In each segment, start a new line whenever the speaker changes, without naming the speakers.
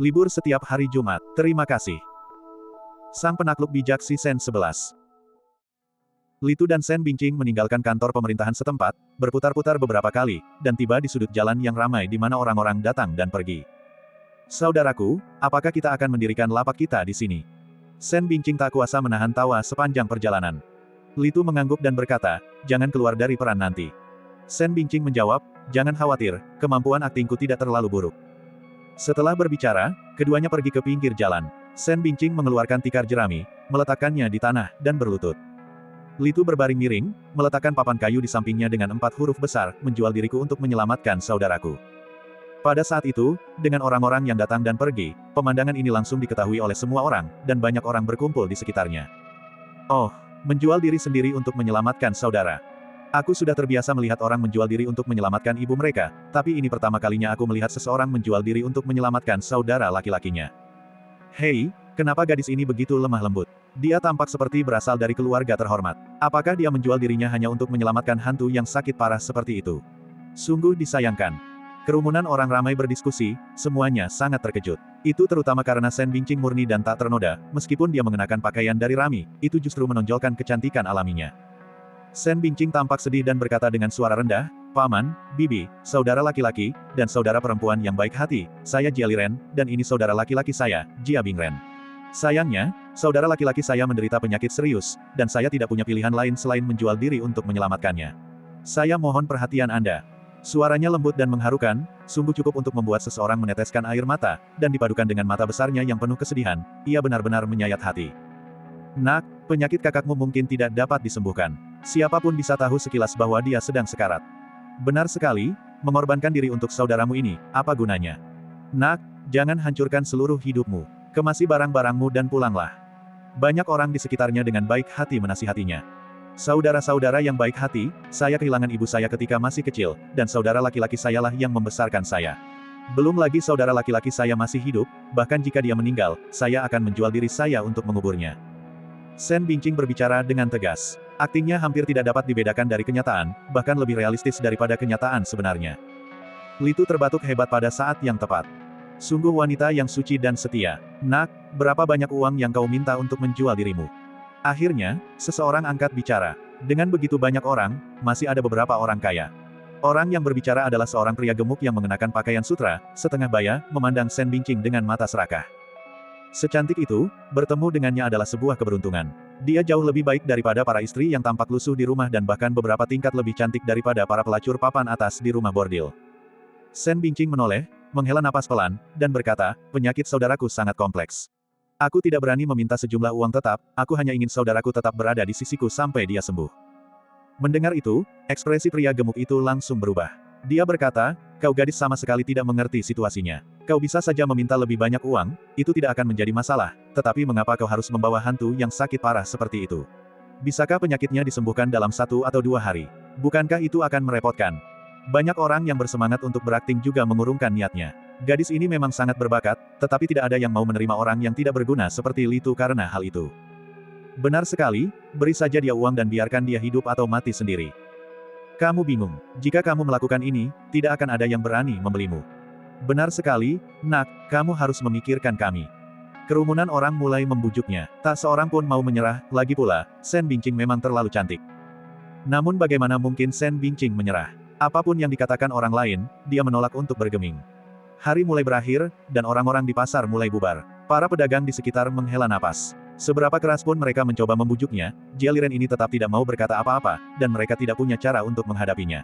Libur setiap hari Jumat. Terima kasih. Sang penakluk bijak si Sen 11. Litu dan Sen Bingqing meninggalkan kantor pemerintahan setempat, berputar-putar beberapa kali, dan tiba di sudut jalan yang ramai di mana orang-orang datang dan pergi. Saudaraku, apakah kita akan mendirikan lapak kita di sini? Sen Bingqing tak kuasa menahan tawa sepanjang perjalanan. Litu mengangguk dan berkata, jangan keluar dari peran nanti. Sen Bingqing menjawab, jangan khawatir, kemampuan aktingku tidak terlalu buruk. Setelah berbicara, keduanya pergi ke pinggir jalan. Sen Bingqing mengeluarkan tikar jerami, meletakkannya di tanah, dan berlutut. Litu berbaring miring, meletakkan papan kayu di sampingnya dengan 4 huruf besar, menjual diriku untuk menyelamatkan saudaraku. Pada saat itu, dengan orang-orang yang datang dan pergi, pemandangan ini langsung diketahui oleh semua orang, dan banyak orang berkumpul di sekitarnya. Oh, menjual diri sendiri untuk menyelamatkan saudara. Aku sudah terbiasa melihat orang menjual diri untuk menyelamatkan ibu mereka, tapi ini pertama kalinya aku melihat seseorang menjual diri untuk menyelamatkan saudara laki-lakinya. Hei, kenapa gadis ini begitu lemah lembut? Dia tampak seperti berasal dari keluarga terhormat. Apakah dia menjual dirinya hanya untuk menyelamatkan hantu yang sakit parah seperti itu? Sungguh disayangkan. Kerumunan orang ramai berdiskusi, semuanya sangat terkejut. Itu terutama karena Sen Bingqing murni dan tak ternoda, meskipun dia mengenakan pakaian dari Rami, itu justru menonjolkan kecantikan alaminya. Sen Bingqing tampak sedih dan berkata dengan suara rendah, Paman, Bibi, saudara laki-laki, dan saudara perempuan yang baik hati, saya Jia Liren, dan ini saudara laki-laki saya, Jia Bingren. Sayangnya, saudara laki-laki saya menderita penyakit serius, dan saya tidak punya pilihan lain selain menjual diri untuk menyelamatkannya. Saya mohon perhatian Anda. Suaranya lembut dan mengharukan, sungguh cukup untuk membuat seseorang meneteskan air mata, dan dipadukan dengan mata besarnya yang penuh kesedihan, ia benar-benar menyayat hati. Nak, penyakit kakakmu mungkin tidak dapat disembuhkan. Siapapun bisa tahu sekilas bahwa dia sedang sekarat. Benar sekali, mengorbankan diri untuk saudaramu ini, apa gunanya? Nak, jangan hancurkan seluruh hidupmu. Kemasi barang-barangmu dan pulanglah. Banyak orang di sekitarnya dengan baik hati menasihatinya. Saudara-saudara yang baik hati, saya kehilangan ibu saya ketika masih kecil, dan saudara laki-laki sayalah yang membesarkan saya. Belum lagi saudara laki-laki saya masih hidup, bahkan jika dia meninggal, saya akan menjual diri saya untuk menguburnya. Sen Bingqing berbicara dengan tegas. Aktingnya hampir tidak dapat dibedakan dari kenyataan, bahkan lebih realistis daripada kenyataan sebenarnya. Litu terbatuk hebat pada saat yang tepat. Sungguh wanita yang suci dan setia. Nak, berapa banyak uang yang kau minta untuk menjual dirimu? Akhirnya, seseorang angkat bicara. Dengan begitu banyak orang, masih ada beberapa orang kaya. Orang yang berbicara adalah seorang pria gemuk yang mengenakan pakaian sutra, setengah baya, memandang Sen Bingqing dengan mata serakah. Secantik itu, bertemu dengannya adalah sebuah keberuntungan. Dia jauh lebih baik daripada para istri yang tampak lusuh di rumah dan bahkan beberapa tingkat lebih cantik daripada para pelacur papan atas di rumah bordil. Sen Bingqing menoleh, menghela napas pelan, dan berkata, penyakit saudaraku sangat kompleks. Aku tidak berani meminta sejumlah uang tetap, aku hanya ingin saudaraku tetap berada di sisiku sampai dia sembuh. Mendengar itu, ekspresi pria gemuk itu langsung berubah. Dia berkata, kau gadis sama sekali tidak mengerti situasinya. Kau bisa saja meminta lebih banyak uang, itu tidak akan menjadi masalah, tetapi mengapa kau harus membawa hantu yang sakit parah seperti itu? Bisakah penyakitnya disembuhkan dalam 1 atau 2 hari? Bukankah itu akan merepotkan? Banyak orang yang bersemangat untuk berakting juga mengurungkan niatnya. Gadis ini memang sangat berbakat, tetapi tidak ada yang mau menerima orang yang tidak berguna seperti Litu karena hal itu. Benar sekali, beri saja dia uang dan biarkan dia hidup atau mati sendiri. Kamu bingung. Jika kamu melakukan ini, tidak akan ada yang berani membelimu. Benar sekali, Nak, kamu harus memikirkan kami. Kerumunan orang mulai membujuknya. Tak seorang pun mau menyerah, lagi pula, Sen Bingqing memang terlalu cantik. Namun bagaimana mungkin Sen Bingqing menyerah? Apapun yang dikatakan orang lain, dia menolak untuk bergeming. Hari mulai berakhir, dan orang-orang di pasar mulai bubar. Para pedagang di sekitar menghela napas. Seberapa keras pun mereka mencoba membujuknya, Jia Liren ini tetap tidak mau berkata apa-apa, dan mereka tidak punya cara untuk menghadapinya.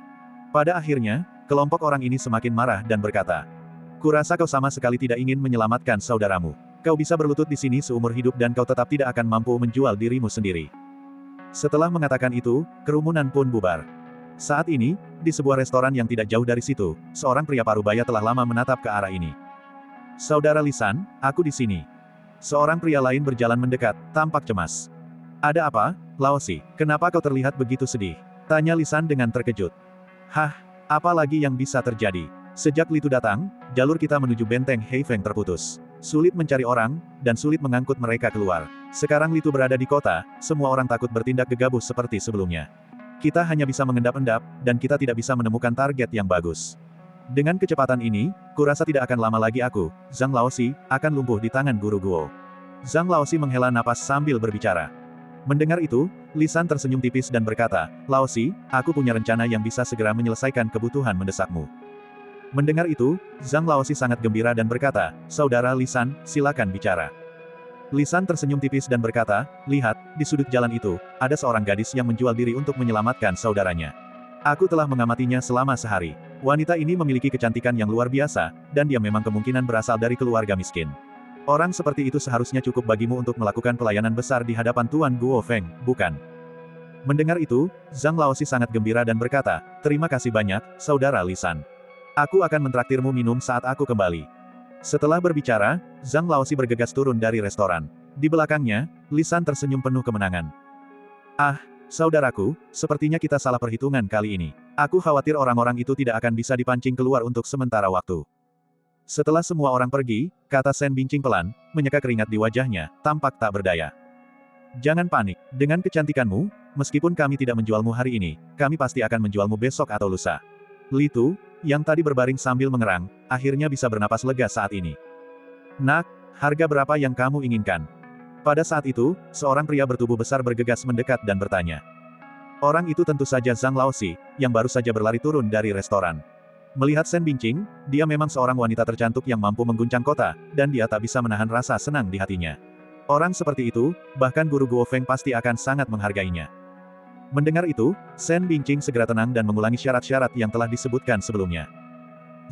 Pada akhirnya, kelompok orang ini semakin marah dan berkata, kurasa kau sama sekali tidak ingin menyelamatkan saudaramu. Kau bisa berlutut di sini seumur hidup dan kau tetap tidak akan mampu menjual dirimu sendiri. Setelah mengatakan itu, kerumunan pun bubar. Saat ini, di sebuah restoran yang tidak jauh dari situ, seorang pria parubaya telah lama menatap ke arah ini. Saudara Lisan, aku di sini. Seorang pria lain berjalan mendekat, tampak cemas. Ada apa, Laosi? Kenapa kau terlihat begitu sedih? Tanya Lisan dengan terkejut. Hah, apa lagi yang bisa terjadi? Sejak Litu datang, jalur kita menuju benteng Heifeng terputus. Sulit mencari orang, dan sulit mengangkut mereka keluar. Sekarang Litu berada di kota, semua orang takut bertindak gegabah seperti sebelumnya. Kita hanya bisa mengendap-endap, dan kita tidak bisa menemukan target yang bagus. Dengan kecepatan ini, kurasa tidak akan lama lagi aku, Zhang Laozi, akan lumpuh di tangan Guru Guo. Zhang Laozi menghela napas sambil berbicara. Mendengar itu, Li San tersenyum tipis dan berkata, Laozi, aku punya rencana yang bisa segera menyelesaikan kebutuhan mendesakmu. Mendengar itu, Zhang Laozi sangat gembira dan berkata, Saudara Li San, silakan bicara. Li San tersenyum tipis dan berkata, lihat, di sudut jalan itu, ada seorang gadis yang menjual diri untuk menyelamatkan saudaranya. Aku telah mengamatinya selama sehari. Wanita ini memiliki kecantikan yang luar biasa, dan dia memang kemungkinan berasal dari keluarga miskin. Orang seperti itu seharusnya cukup bagimu untuk melakukan pelayanan besar di hadapan Tuan Guo Feng, bukan? Mendengar itu, Zhang Laozi sangat gembira dan berkata, terima kasih banyak, Saudara Li San. Aku akan mentraktirmu minum saat aku kembali. Setelah berbicara, Zhang Laozi bergegas turun dari restoran. Di belakangnya, Li San tersenyum penuh kemenangan. Ah, saudaraku, sepertinya kita salah perhitungan kali ini. Aku khawatir orang-orang itu tidak akan bisa dipancing keluar untuk sementara waktu. Setelah semua orang pergi, kata Shen Binqing pelan, menyeka keringat di wajahnya, tampak tak berdaya. Jangan panik, dengan kecantikanmu, meskipun kami tidak menjualmu hari ini, kami pasti akan menjualmu besok atau lusa. Li Tu, yang tadi berbaring sambil mengerang, akhirnya bisa bernapas lega saat ini. Nak, harga berapa yang kamu inginkan? Pada saat itu, seorang pria bertubuh besar bergegas mendekat dan bertanya. Orang itu tentu saja Zhang Laozi, yang baru saja berlari turun dari restoran. Melihat Shen Binqing, dia memang seorang wanita tercantik yang mampu mengguncang kota, dan dia tak bisa menahan rasa senang di hatinya. Orang seperti itu, bahkan Guru Guo Feng pasti akan sangat menghargainya. Mendengar itu, Shen Binqing segera tenang dan mengulangi syarat-syarat yang telah disebutkan sebelumnya.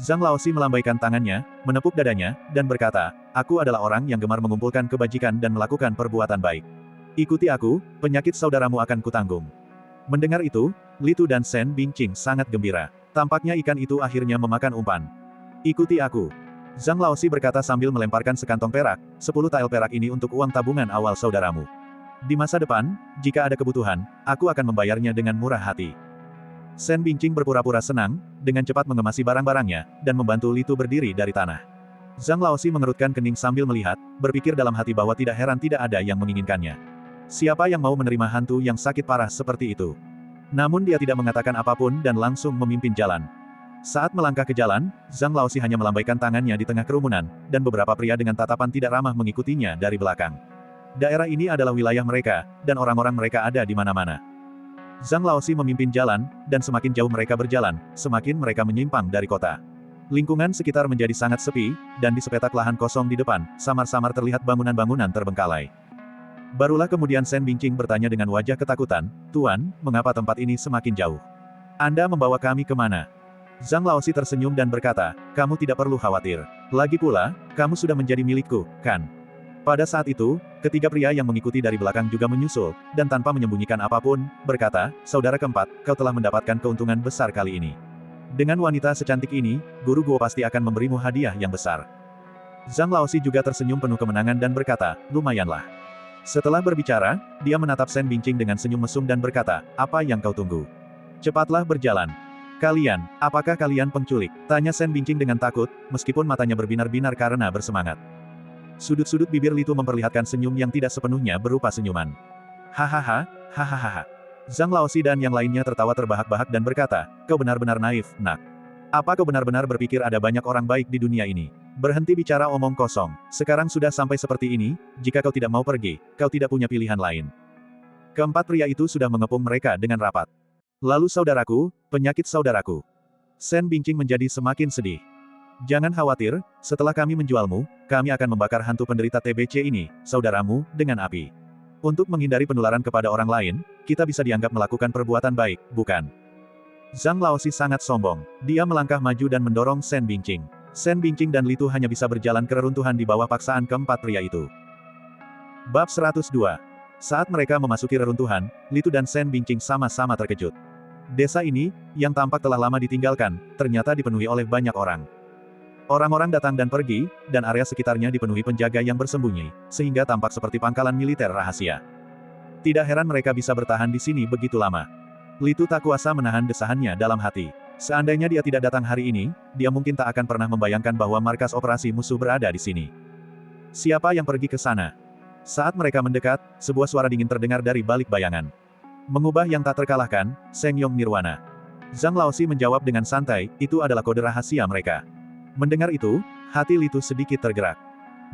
Zhang Laozi melambaikan tangannya, menepuk dadanya, dan berkata, aku adalah orang yang gemar mengumpulkan kebajikan dan melakukan perbuatan baik. Ikuti aku, penyakit saudaramu akan kutanggung. Mendengar itu, Li Tu dan Shen Binqing sangat gembira. Tampaknya ikan itu akhirnya memakan umpan. Ikuti aku. Zhang Laozi berkata sambil melemparkan sekantong perak, 10 tael perak ini untuk uang tabungan awal saudaramu. Di masa depan, jika ada kebutuhan, aku akan membayarnya dengan murah hati. Shen Binqing berpura-pura senang, dengan cepat mengemasi barang-barangnya, dan membantu Li Tu berdiri dari tanah. Zhang Laozi mengerutkan kening sambil melihat, berpikir dalam hati bahwa tidak heran tidak ada yang menginginkannya. Siapa yang mau menerima hantu yang sakit parah seperti itu? Namun dia tidak mengatakan apapun dan langsung memimpin jalan. Saat melangkah ke jalan, Zhang Laozi hanya melambaikan tangannya di tengah kerumunan, dan beberapa pria dengan tatapan tidak ramah mengikutinya dari belakang. Daerah ini adalah wilayah mereka, dan orang-orang mereka ada di mana-mana. Zhang Laozi memimpin jalan, dan semakin jauh mereka berjalan, semakin mereka menyimpang dari kota. Lingkungan sekitar menjadi sangat sepi, dan di sepetak lahan kosong di depan, samar-samar terlihat bangunan-bangunan terbengkalai. Barulah kemudian Shen Binqing bertanya dengan wajah ketakutan, Tuan, mengapa tempat ini semakin jauh? Anda membawa kami kemana? Zhang Laozi tersenyum dan berkata, kamu tidak perlu khawatir. Lagi pula, kamu sudah menjadi milikku, kan? Pada saat itu, ketiga pria yang mengikuti dari belakang juga menyusul, dan tanpa menyembunyikan apapun, berkata, saudara keempat, kau telah mendapatkan keuntungan besar kali ini. Dengan wanita secantik ini, Guru Guo pasti akan memberimu hadiah yang besar. Zhang Laozi juga tersenyum penuh kemenangan dan berkata, lumayanlah. Setelah berbicara, dia menatap Shen Binqing dengan senyum mesum dan berkata, apa yang kau tunggu? Cepatlah berjalan. Kalian, apakah kalian penculik? Tanya Shen Binqing dengan takut, meskipun matanya berbinar-binar karena bersemangat. Sudut-sudut bibir Li Tu memperlihatkan senyum yang tidak sepenuhnya berupa senyuman. Hahaha, hahaha. Zhang Laozi dan yang lainnya tertawa terbahak-bahak dan berkata, kau benar-benar naif, nak. Apa kau benar-benar berpikir ada banyak orang baik di dunia ini? Berhenti bicara omong kosong. Sekarang sudah sampai seperti ini, jika kau tidak mau pergi, kau tidak punya pilihan lain. Keempat pria itu sudah mengepung mereka dengan rapat. Lalu saudaraku, penyakit saudaraku. Shen Binqing menjadi semakin sedih. Jangan khawatir, setelah kami menjualmu, kami akan membakar hantu penderita TBC ini, saudaramu, dengan api. Untuk menghindari penularan kepada orang lain, kita bisa dianggap melakukan perbuatan baik, bukan? Zhang Laozi sangat sombong. Dia melangkah maju dan mendorong Shen Binqing. Shen Binqing dan Li Tu hanya bisa berjalan ke reruntuhan di bawah paksaan keempat pria itu. Bab 102. Saat mereka memasuki reruntuhan, Li Tu dan Shen Binqing sama-sama terkejut. Desa ini, yang tampak telah lama ditinggalkan, ternyata dipenuhi oleh banyak orang. Orang-orang datang dan pergi, dan area sekitarnya dipenuhi penjaga yang bersembunyi, sehingga tampak seperti pangkalan militer rahasia. Tidak heran mereka bisa bertahan di sini begitu lama. Li Tu tak kuasa menahan desahannya dalam hati. Seandainya dia tidak datang hari ini, dia mungkin tak akan pernah membayangkan bahwa markas operasi musuh berada di sini. Siapa yang pergi ke sana? Saat mereka mendekat, sebuah suara dingin terdengar dari balik bayangan. Mengubah yang tak terkalahkan, Seng Yong Nirwana. Zhang Laozi menjawab dengan santai, itu adalah kode rahasia mereka. Mendengar itu, hati Litu sedikit tergerak.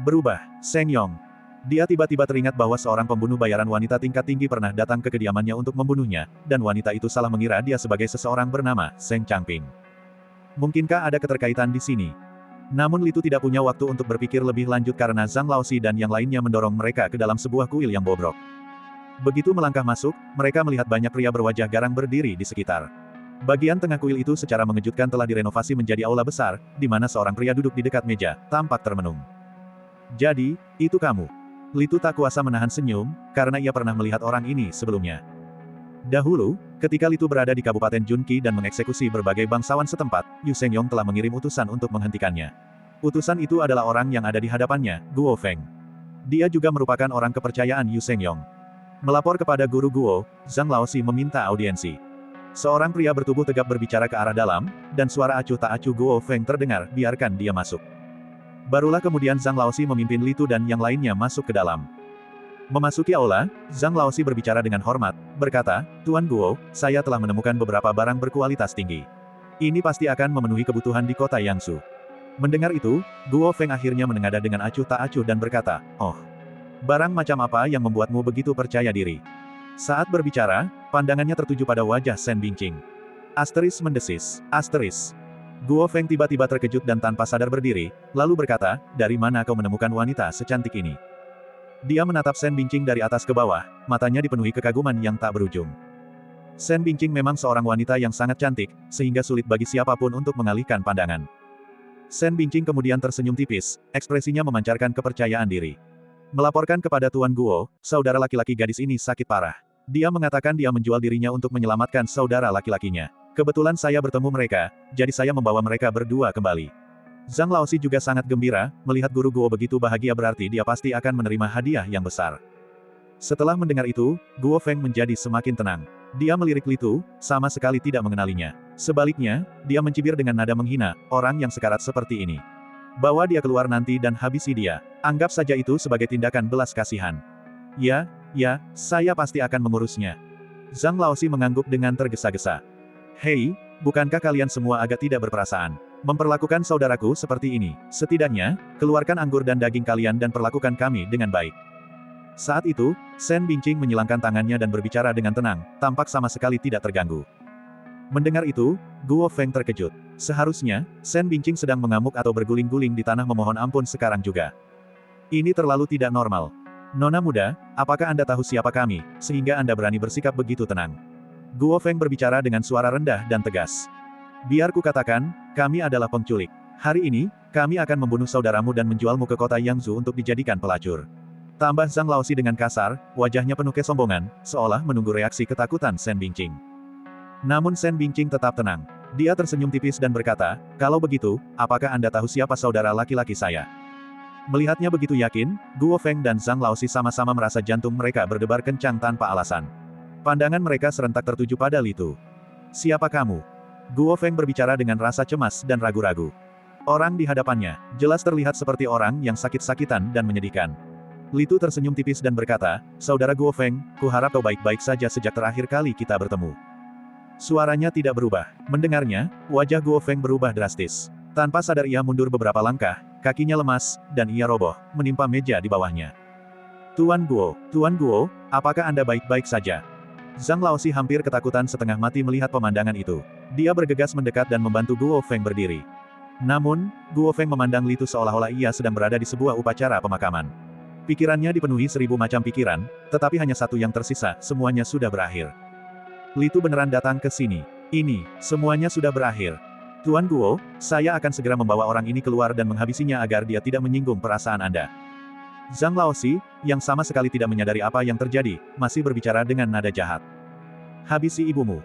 Berubah, Seng Yong. Dia tiba-tiba teringat bahwa seorang pembunuh bayaran wanita tingkat tinggi pernah datang ke kediamannya untuk membunuhnya, dan wanita itu salah mengira dia sebagai seseorang bernama Seng Changping. Mungkinkah ada keterkaitan di sini? Namun Litu tidak punya waktu untuk berpikir lebih lanjut karena Zhang Laozi dan yang lainnya mendorong mereka ke dalam sebuah kuil yang bobrok. Begitu melangkah masuk, mereka melihat banyak pria berwajah garang berdiri di sekitar. Bagian tengah kuil itu secara mengejutkan telah direnovasi menjadi aula besar, di mana seorang pria duduk di dekat meja, tampak termenung. Jadi, itu kamu. Litu tak kuasa menahan senyum, karena ia pernah melihat orang ini sebelumnya. Dahulu, ketika Litu berada di Kabupaten Junqi dan mengeksekusi berbagai bangsawan setempat, Yu Sengyong telah mengirim utusan untuk menghentikannya. Utusan itu adalah orang yang ada di hadapannya, Guo Feng. Dia juga merupakan orang kepercayaan Yu Sengyong. Melapor kepada guru Guo, Zhang Laozi meminta audiensi. Seorang pria bertubuh tegap berbicara ke arah dalam, dan suara acuh tak acuh Guo Feng terdengar, biarkan dia masuk. Barulah kemudian Zhang Laozi memimpin Litu dan yang lainnya masuk ke dalam. Memasuki aula, Zhang Laozi berbicara dengan hormat, berkata, Tuan Guo, saya telah menemukan beberapa barang berkualitas tinggi. Ini pasti akan memenuhi kebutuhan di kota Yangsu. Mendengar itu, Guo Feng akhirnya menengadah dengan acuh tak acuh dan berkata, oh, barang macam apa yang membuatmu begitu percaya diri? Saat berbicara, pandangannya tertuju pada wajah Sen Bingqing. Asteris mendesis, asteris. Guo Feng tiba-tiba terkejut dan tanpa sadar berdiri, lalu berkata, dari mana kau menemukan wanita secantik ini? Dia menatap Sen Bingqing dari atas ke bawah, matanya dipenuhi kekaguman yang tak berujung. Sen Bingqing memang seorang wanita yang sangat cantik, sehingga sulit bagi siapapun untuk mengalihkan pandangan. Sen Bingqing kemudian tersenyum tipis, ekspresinya memancarkan kepercayaan diri. Melaporkan kepada Tuan Guo, saudara laki-laki gadis ini sakit parah. Dia mengatakan dia menjual dirinya untuk menyelamatkan saudara laki-lakinya. Kebetulan saya bertemu mereka, jadi saya membawa mereka berdua kembali. Zhang Laozi juga sangat gembira, melihat guru Guo begitu bahagia berarti dia pasti akan menerima hadiah yang besar. Setelah mendengar itu, Guo Feng menjadi semakin tenang. Dia melirik Litu, sama sekali tidak mengenalinya. Sebaliknya, dia mencibir dengan nada menghina, orang yang sekarat seperti ini. Bawa dia keluar nanti dan habisi dia. Anggap saja itu sebagai tindakan belas kasihan. Ya, saya pasti akan mengurusnya. Zhang Laozi mengangguk dengan tergesa-gesa. Hei, bukankah kalian semua agak tidak berperasaan? Memperlakukan saudaraku seperti ini. Setidaknya, keluarkan anggur dan daging kalian dan perlakukan kami dengan baik. Saat itu, Sen Bingqing menyilangkan tangannya dan berbicara dengan tenang, tampak sama sekali tidak terganggu. Mendengar itu, Guo Feng terkejut. Seharusnya, Sen Bingqing sedang mengamuk atau berguling-guling di tanah memohon ampun sekarang juga. Ini terlalu tidak normal. Nona muda, apakah Anda tahu siapa kami, sehingga Anda berani bersikap begitu tenang? Guo Feng berbicara dengan suara rendah dan tegas. Biar ku katakan, kami adalah penculik. Hari ini, kami akan membunuh saudaramu dan menjualmu ke kota Yangzhou untuk dijadikan pelacur. Tambah Zhang Laozi dengan kasar, wajahnya penuh kesombongan, seolah menunggu reaksi ketakutan Sen Bingqing. Namun Sen Bingqing tetap tenang. Dia tersenyum tipis dan berkata, kalau begitu, apakah Anda tahu siapa saudara laki-laki saya? Melihatnya begitu yakin, Guo Feng dan Zhang Laozi sama-sama merasa jantung mereka berdebar kencang tanpa alasan. Pandangan mereka serentak tertuju pada Litu. Siapa kamu? Guo Feng berbicara dengan rasa cemas dan ragu-ragu. Orang di hadapannya, jelas terlihat seperti orang yang sakit-sakitan dan menyedihkan. Litu tersenyum tipis dan berkata, Saudara Guo Feng, kuharap kau baik-baik saja sejak terakhir kali kita bertemu. Suaranya tidak berubah. Mendengarnya, wajah Guo Feng berubah drastis. Tanpa sadar ia mundur beberapa langkah, kakinya lemas, dan ia roboh, menimpa meja di bawahnya. Tuan Guo, apakah Anda baik-baik saja? Zhang Laozi hampir ketakutan setengah mati melihat pemandangan itu. Dia bergegas mendekat dan membantu Guo Feng berdiri. Namun, Guo Feng memandang Litu seolah-olah ia sedang berada di sebuah upacara pemakaman. Pikirannya dipenuhi 1000 macam pikiran, tetapi hanya satu yang tersisa, semuanya sudah berakhir. Litu beneran datang ke sini. Ini, semuanya sudah berakhir. Tuan Guo, saya akan segera membawa orang ini keluar dan menghabisinya agar dia tidak menyinggung perasaan Anda. Zhang Laozi, yang sama sekali tidak menyadari apa yang terjadi, masih berbicara dengan nada jahat. Habisi ibumu.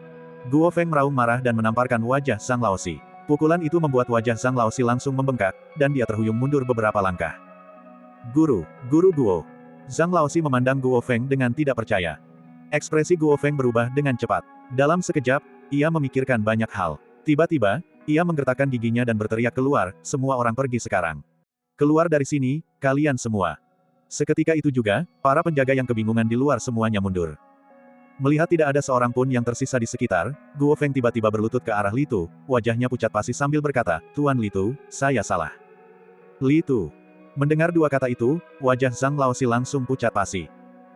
Guo Feng meraung marah dan menamparkan wajah Zhang Laozi. Pukulan itu membuat wajah Zhang Laozi langsung membengkak, dan dia terhuyung mundur beberapa langkah. Guru Guo. Zhang Laozi memandang Guo Feng dengan tidak percaya. Ekspresi Guo Feng berubah dengan cepat. Dalam sekejap, ia memikirkan banyak hal. Tiba-tiba, ia menggertakkan giginya dan berteriak keluar, semua orang pergi sekarang. Keluar dari sini, kalian semua. Seketika itu juga, para penjaga yang kebingungan di luar semuanya mundur. Melihat tidak ada seorang pun yang tersisa di sekitar, Guo Feng tiba-tiba berlutut ke arah Li Tu, wajahnya pucat pasi sambil berkata, "Tuan Li Tu, saya salah." Li Tu. Mendengar dua kata itu, wajah Zhang Laosi langsung pucat pasi.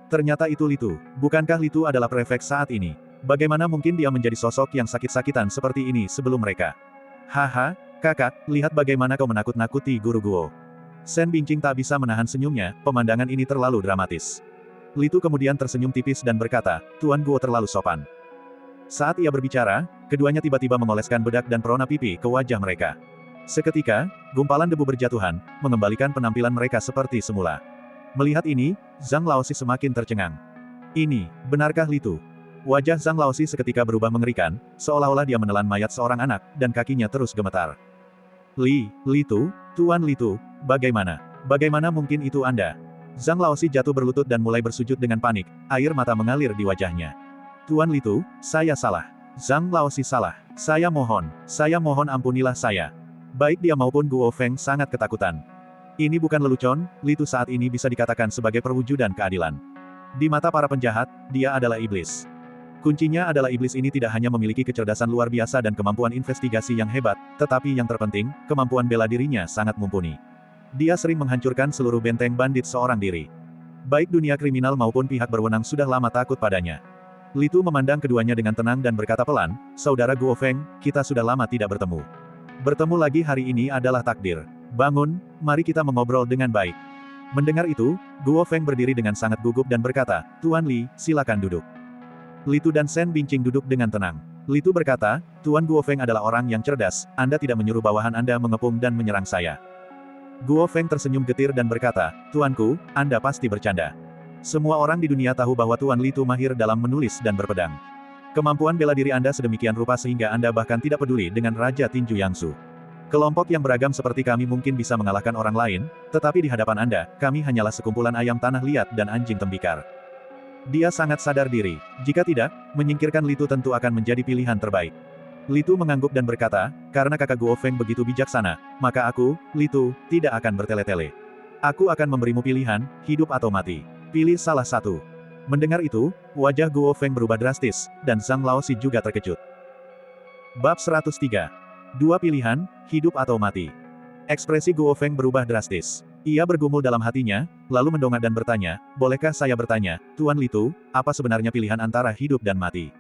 Ternyata itu Li Tu. Bukankah Li Tu adalah prefek saat ini? Bagaimana mungkin dia menjadi sosok yang sakit-sakitan seperti ini sebelum mereka? Haha, kakak, lihat bagaimana kau menakut-nakuti guru Guo. Shen Bingqing tak bisa menahan senyumnya, pemandangan ini terlalu dramatis. Li Tu kemudian tersenyum tipis dan berkata, Tuan Guo terlalu sopan. Saat ia berbicara, keduanya tiba-tiba mengoleskan bedak dan perona pipi ke wajah mereka. Seketika, gumpalan debu berjatuhan, mengembalikan penampilan mereka seperti semula. Melihat ini, Zhang Laosi semakin tercengang. Ini, benarkah Li Tu? Wajah Zhang Laosi seketika berubah mengerikan, seolah-olah dia menelan mayat seorang anak, dan kakinya terus gemetar. Li Tu, Tuan Li Tu, bagaimana? Bagaimana mungkin itu Anda? Zhang Laosi jatuh berlutut dan mulai bersujud dengan panik, air mata mengalir di wajahnya. Tuan Li Tu, saya salah. Zhang Laosi salah. Saya mohon ampunilah saya. Baik dia maupun Guo Feng sangat ketakutan. Ini bukan lelucon, Li Tu saat ini bisa dikatakan sebagai perwujudan keadilan. Di mata para penjahat, dia adalah iblis. Kuncinya adalah iblis ini tidak hanya memiliki kecerdasan luar biasa dan kemampuan investigasi yang hebat, tetapi yang terpenting, kemampuan bela dirinya sangat mumpuni. Dia sering menghancurkan seluruh benteng bandit seorang diri. Baik dunia kriminal maupun pihak berwenang sudah lama takut padanya. Li Tu memandang keduanya dengan tenang dan berkata pelan, Saudara Guo Feng, kita sudah lama tidak bertemu. Bertemu lagi hari ini adalah takdir. Bangun, mari kita mengobrol dengan baik. Mendengar itu, Guo Feng berdiri dengan sangat gugup dan berkata, Tuan Li, silakan duduk. Li Tu dan Shen Bingqing duduk dengan tenang. Li Tu berkata, Tuan Guo Feng adalah orang yang cerdas, Anda tidak menyuruh bawahan Anda mengepung dan menyerang saya. Guo Feng tersenyum getir dan berkata, Tuanku, Anda pasti bercanda. Semua orang di dunia tahu bahwa Tuan Li Tu mahir dalam menulis dan berpedang. Kemampuan bela diri Anda sedemikian rupa sehingga Anda bahkan tidak peduli dengan Raja Tinju Yangsu. Kelompok yang beragam seperti kami mungkin bisa mengalahkan orang lain, tetapi di hadapan Anda, kami hanyalah sekumpulan ayam tanah liat dan anjing tembikar. Dia sangat sadar diri. Jika tidak, menyingkirkan Li Tu tentu akan menjadi pilihan terbaik. Li Tu mengangguk dan berkata, karena kakak Guo Feng begitu bijaksana, maka aku, Li Tu, tidak akan bertele-tele. Aku akan memberimu pilihan, hidup atau mati. Pilih salah satu. Mendengar itu, wajah Guo Feng berubah drastis, dan Zhang Laosi juga terkejut. Bab 103. Dua pilihan, hidup atau mati. Ekspresi Guo Feng berubah drastis. Ia bergumul dalam hatinya, lalu mendongak dan bertanya, bolehkah saya bertanya, Tuan Li Tu, apa sebenarnya pilihan antara hidup dan mati?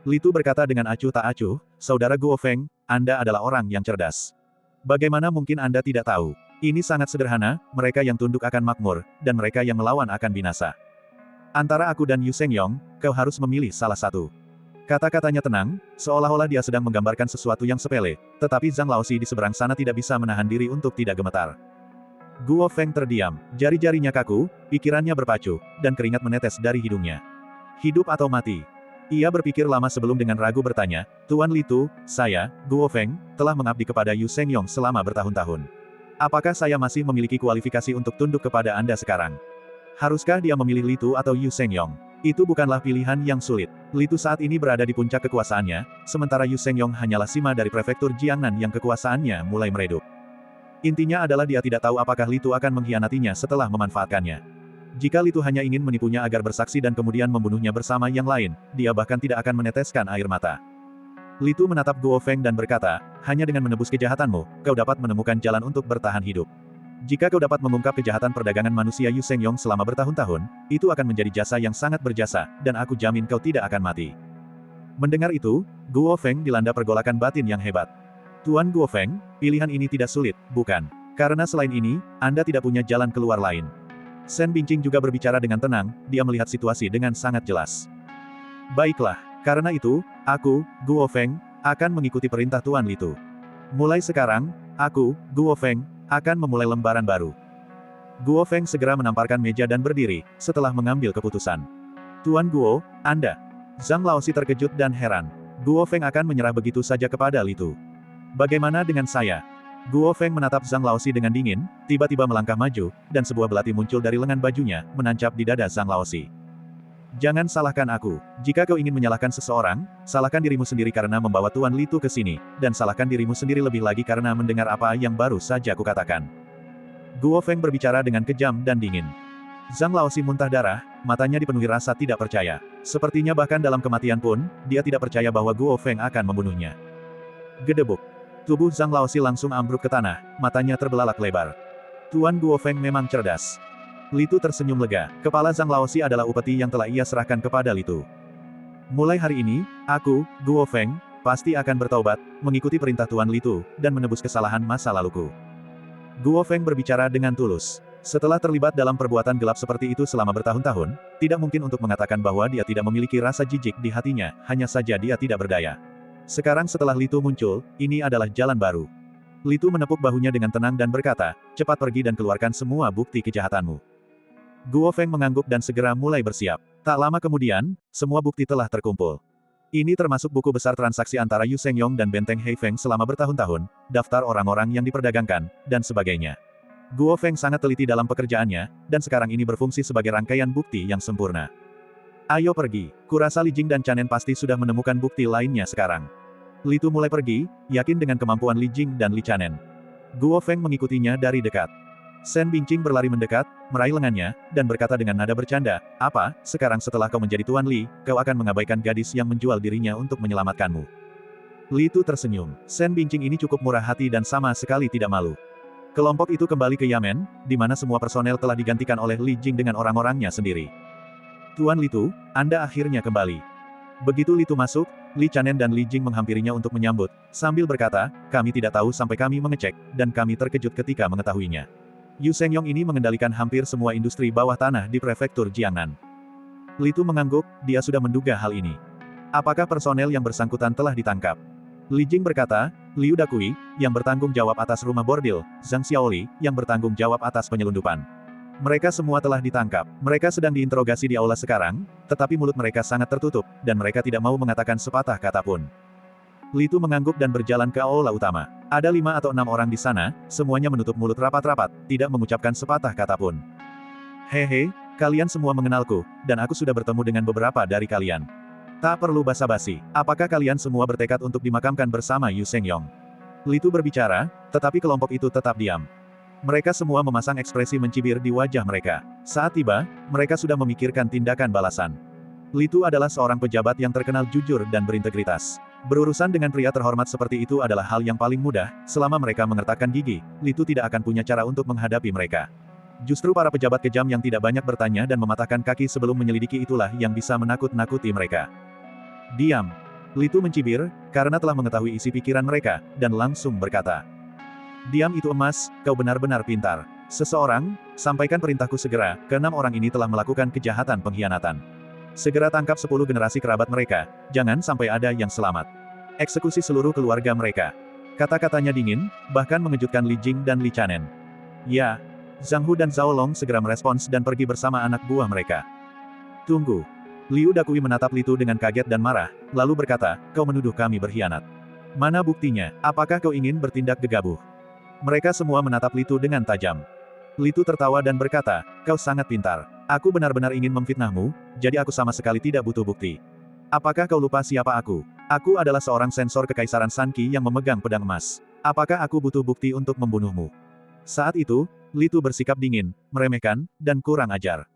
Li Tu berkata dengan acuh tak acuh, Saudara Guo Feng, Anda adalah orang yang cerdas. Bagaimana mungkin Anda tidak tahu? Ini sangat sederhana, mereka yang tunduk akan makmur, dan mereka yang melawan akan binasa. Antara aku dan Yu Shengyong, kau harus memilih salah satu. Kata-katanya tenang, seolah-olah dia sedang menggambarkan sesuatu yang sepele, tetapi Zhang Laosi di seberang sana tidak bisa menahan diri untuk tidak gemetar. Guo Feng terdiam, jari-jarinya kaku, pikirannya berpacu, dan keringat menetes dari hidungnya. Hidup atau mati? Ia berpikir lama sebelum dengan ragu bertanya, Tuan Li Tu, saya, Guo Feng, telah mengabdi kepada Yu Shengyong selama bertahun-tahun. Apakah saya masih memiliki kualifikasi untuk tunduk kepada Anda sekarang? Haruskah dia memilih Li Tu atau Yu Shengyong? Itu bukanlah pilihan yang sulit. Li Tu saat ini berada di puncak kekuasaannya, sementara Yu Shengyong hanyalah sima dari prefektur Jiangnan yang kekuasaannya mulai meredup. Intinya adalah dia tidak tahu apakah Li Tu akan mengkhianatinya setelah memanfaatkannya. Jika Li Tu hanya ingin menipunya agar bersaksi dan kemudian membunuhnya bersama yang lain, dia bahkan tidak akan meneteskan air mata. Li Tu menatap Guo Feng dan berkata, hanya dengan menebus kejahatanmu, kau dapat menemukan jalan untuk bertahan hidup. Jika kau dapat mengungkap kejahatan perdagangan manusia Yu Shengyong selama bertahun-tahun, itu akan menjadi jasa yang sangat berjasa, dan aku jamin kau tidak akan mati. Mendengar itu, Guo Feng dilanda pergolakan batin yang hebat. Tuan Guo Feng, pilihan ini tidak sulit, bukan? Karena selain ini, Anda tidak punya jalan keluar lain. Shen Bingqing juga berbicara dengan tenang, dia melihat situasi dengan sangat jelas. Baiklah, karena itu, aku, Guo Feng, akan mengikuti perintah Tuan Li Tu. Mulai sekarang, aku, Guo Feng, akan memulai lembaran baru. Guo Feng segera menamparkan meja dan berdiri, setelah mengambil keputusan. Tuan Guo, Anda. Zhang Laosi terkejut dan heran. Guo Feng akan menyerah begitu saja kepada Li Tu. Bagaimana dengan saya? Guo Feng menatap Zhang Laosi dengan dingin, tiba-tiba melangkah maju, dan sebuah belati muncul dari lengan bajunya, menancap di dada Zhang Laosi. Jangan salahkan aku. Jika kau ingin menyalahkan seseorang, salahkan dirimu sendiri karena membawa Tuan Li Tu ke sini, dan salahkan dirimu sendiri lebih lagi karena mendengar apa yang baru saja kukatakan. Guo Feng berbicara dengan kejam dan dingin. Zhang Laoxi muntah darah, matanya dipenuhi rasa tidak percaya. Sepertinya bahkan dalam kematian pun, dia tidak percaya bahwa Guo Feng akan membunuhnya. Gedebuk. Tubuh Zhang Laoxi langsung ambruk ke tanah, matanya terbelalak lebar. Tuan Guo Feng memang cerdas. Li Tu tersenyum lega. Kepala Zhang Laoxi adalah upeti yang telah ia serahkan kepada Li Tu. Mulai hari ini, aku, Guo Feng, pasti akan bertaubat, mengikuti perintah Tuan Li Tu, dan menebus kesalahan masa laluku. Guo Feng berbicara dengan tulus. Setelah terlibat dalam perbuatan gelap seperti itu selama bertahun-tahun, tidak mungkin untuk mengatakan bahwa dia tidak memiliki rasa jijik di hatinya, hanya saja dia tidak berdaya. Sekarang setelah Li Tu muncul, ini adalah jalan baru. Li Tu menepuk bahunya dengan tenang dan berkata, cepat pergi dan keluarkan semua bukti kejahatanmu. Guo Feng mengangguk dan segera mulai bersiap. Tak lama kemudian, semua bukti telah terkumpul. Ini termasuk buku besar transaksi antara Yu Shengyong dan Benteng Heifeng selama bertahun-tahun, daftar orang-orang yang diperdagangkan, dan sebagainya. Guo Feng sangat teliti dalam pekerjaannya, dan sekarang ini berfungsi sebagai rangkaian bukti yang sempurna. Ayo pergi, kurasa Li Jing dan Chanen pasti sudah menemukan bukti lainnya sekarang. Li Tu mulai pergi, yakin dengan kemampuan Li Jing dan Li Chanen. Guo Feng mengikutinya dari dekat. Shen Bingqing berlari mendekat, meraih lengannya, dan berkata dengan nada bercanda, apa, sekarang setelah kau menjadi Tuan Li, kau akan mengabaikan gadis yang menjual dirinya untuk menyelamatkanmu. Li Tu tersenyum. Shen Bingqing ini cukup murah hati dan sama sekali tidak malu. Kelompok itu kembali ke Yamen, di mana semua personel telah digantikan oleh Li Jing dengan orang-orangnya sendiri. Tuan Li Tu, Anda akhirnya kembali. Begitu Li Tu masuk, Li Chanen dan Li Jing menghampirinya untuk menyambut, sambil berkata, kami tidak tahu sampai kami mengecek, dan kami terkejut ketika mengetahuinya. Yu Shengyong ini mengendalikan hampir semua industri bawah tanah di prefektur Jiangnan. Li Tu mengangguk, dia sudah menduga hal ini. Apakah personel yang bersangkutan telah ditangkap? Li Jing berkata, Liu Dakui, yang bertanggung jawab atas rumah bordil, Zhang Xiaoli, yang bertanggung jawab atas penyelundupan. Mereka semua telah ditangkap. Mereka sedang diinterogasi di aula sekarang, tetapi mulut mereka sangat tertutup, dan mereka tidak mau mengatakan sepatah kata pun. Li Tu mengangguk dan berjalan ke aula utama. Ada 5 atau 6 orang di sana, semuanya menutup mulut rapat-rapat, tidak mengucapkan sepatah kata pun. Hehe, kalian semua mengenalku, dan aku sudah bertemu dengan beberapa dari kalian. Tak perlu basa-basi, apakah kalian semua bertekad untuk dimakamkan bersama Yu Shengyong? Li Tu berbicara, tetapi kelompok itu tetap diam. Mereka semua memasang ekspresi mencibir di wajah mereka. Saat tiba, mereka sudah memikirkan tindakan balasan. Li Tu adalah seorang pejabat yang terkenal jujur dan berintegritas. Berurusan dengan pria terhormat seperti itu adalah hal yang paling mudah, selama mereka mengertakkan gigi, Li Tu tidak akan punya cara untuk menghadapi mereka. Justru para pejabat kejam yang tidak banyak bertanya dan mematahkan kaki sebelum menyelidiki itulah yang bisa menakut-nakuti mereka. Diam. Li Tu mencibir, karena telah mengetahui isi pikiran mereka, dan langsung berkata. Diam itu emas, kau benar-benar pintar. Seseorang, sampaikan perintahku segera, ke-6 orang ini telah melakukan kejahatan pengkhianatan. Segera tangkap 10 generasi kerabat mereka, jangan sampai ada yang selamat. Eksekusi seluruh keluarga mereka. Kata-katanya dingin, bahkan mengejutkan Li Jing dan Li Chanen. Ya. Zhang Hu dan Zhao Long segera merespons dan pergi bersama anak buah mereka. Tunggu. Liu Dakui menatap Li Tu dengan kaget dan marah, lalu berkata, kau menuduh kami berkhianat. Mana buktinya? Apakah kau ingin bertindak gegabah? Mereka semua menatap Li Tu dengan tajam. Li Tu tertawa dan berkata, kau sangat pintar. Aku benar-benar ingin memfitnahmu, jadi aku sama sekali tidak butuh bukti. Apakah kau lupa siapa aku? Aku adalah seorang sensor kekaisaran Sanqi yang memegang pedang emas. Apakah aku butuh bukti untuk membunuhmu? Saat itu, Li Tu bersikap dingin, meremehkan, dan kurang ajar.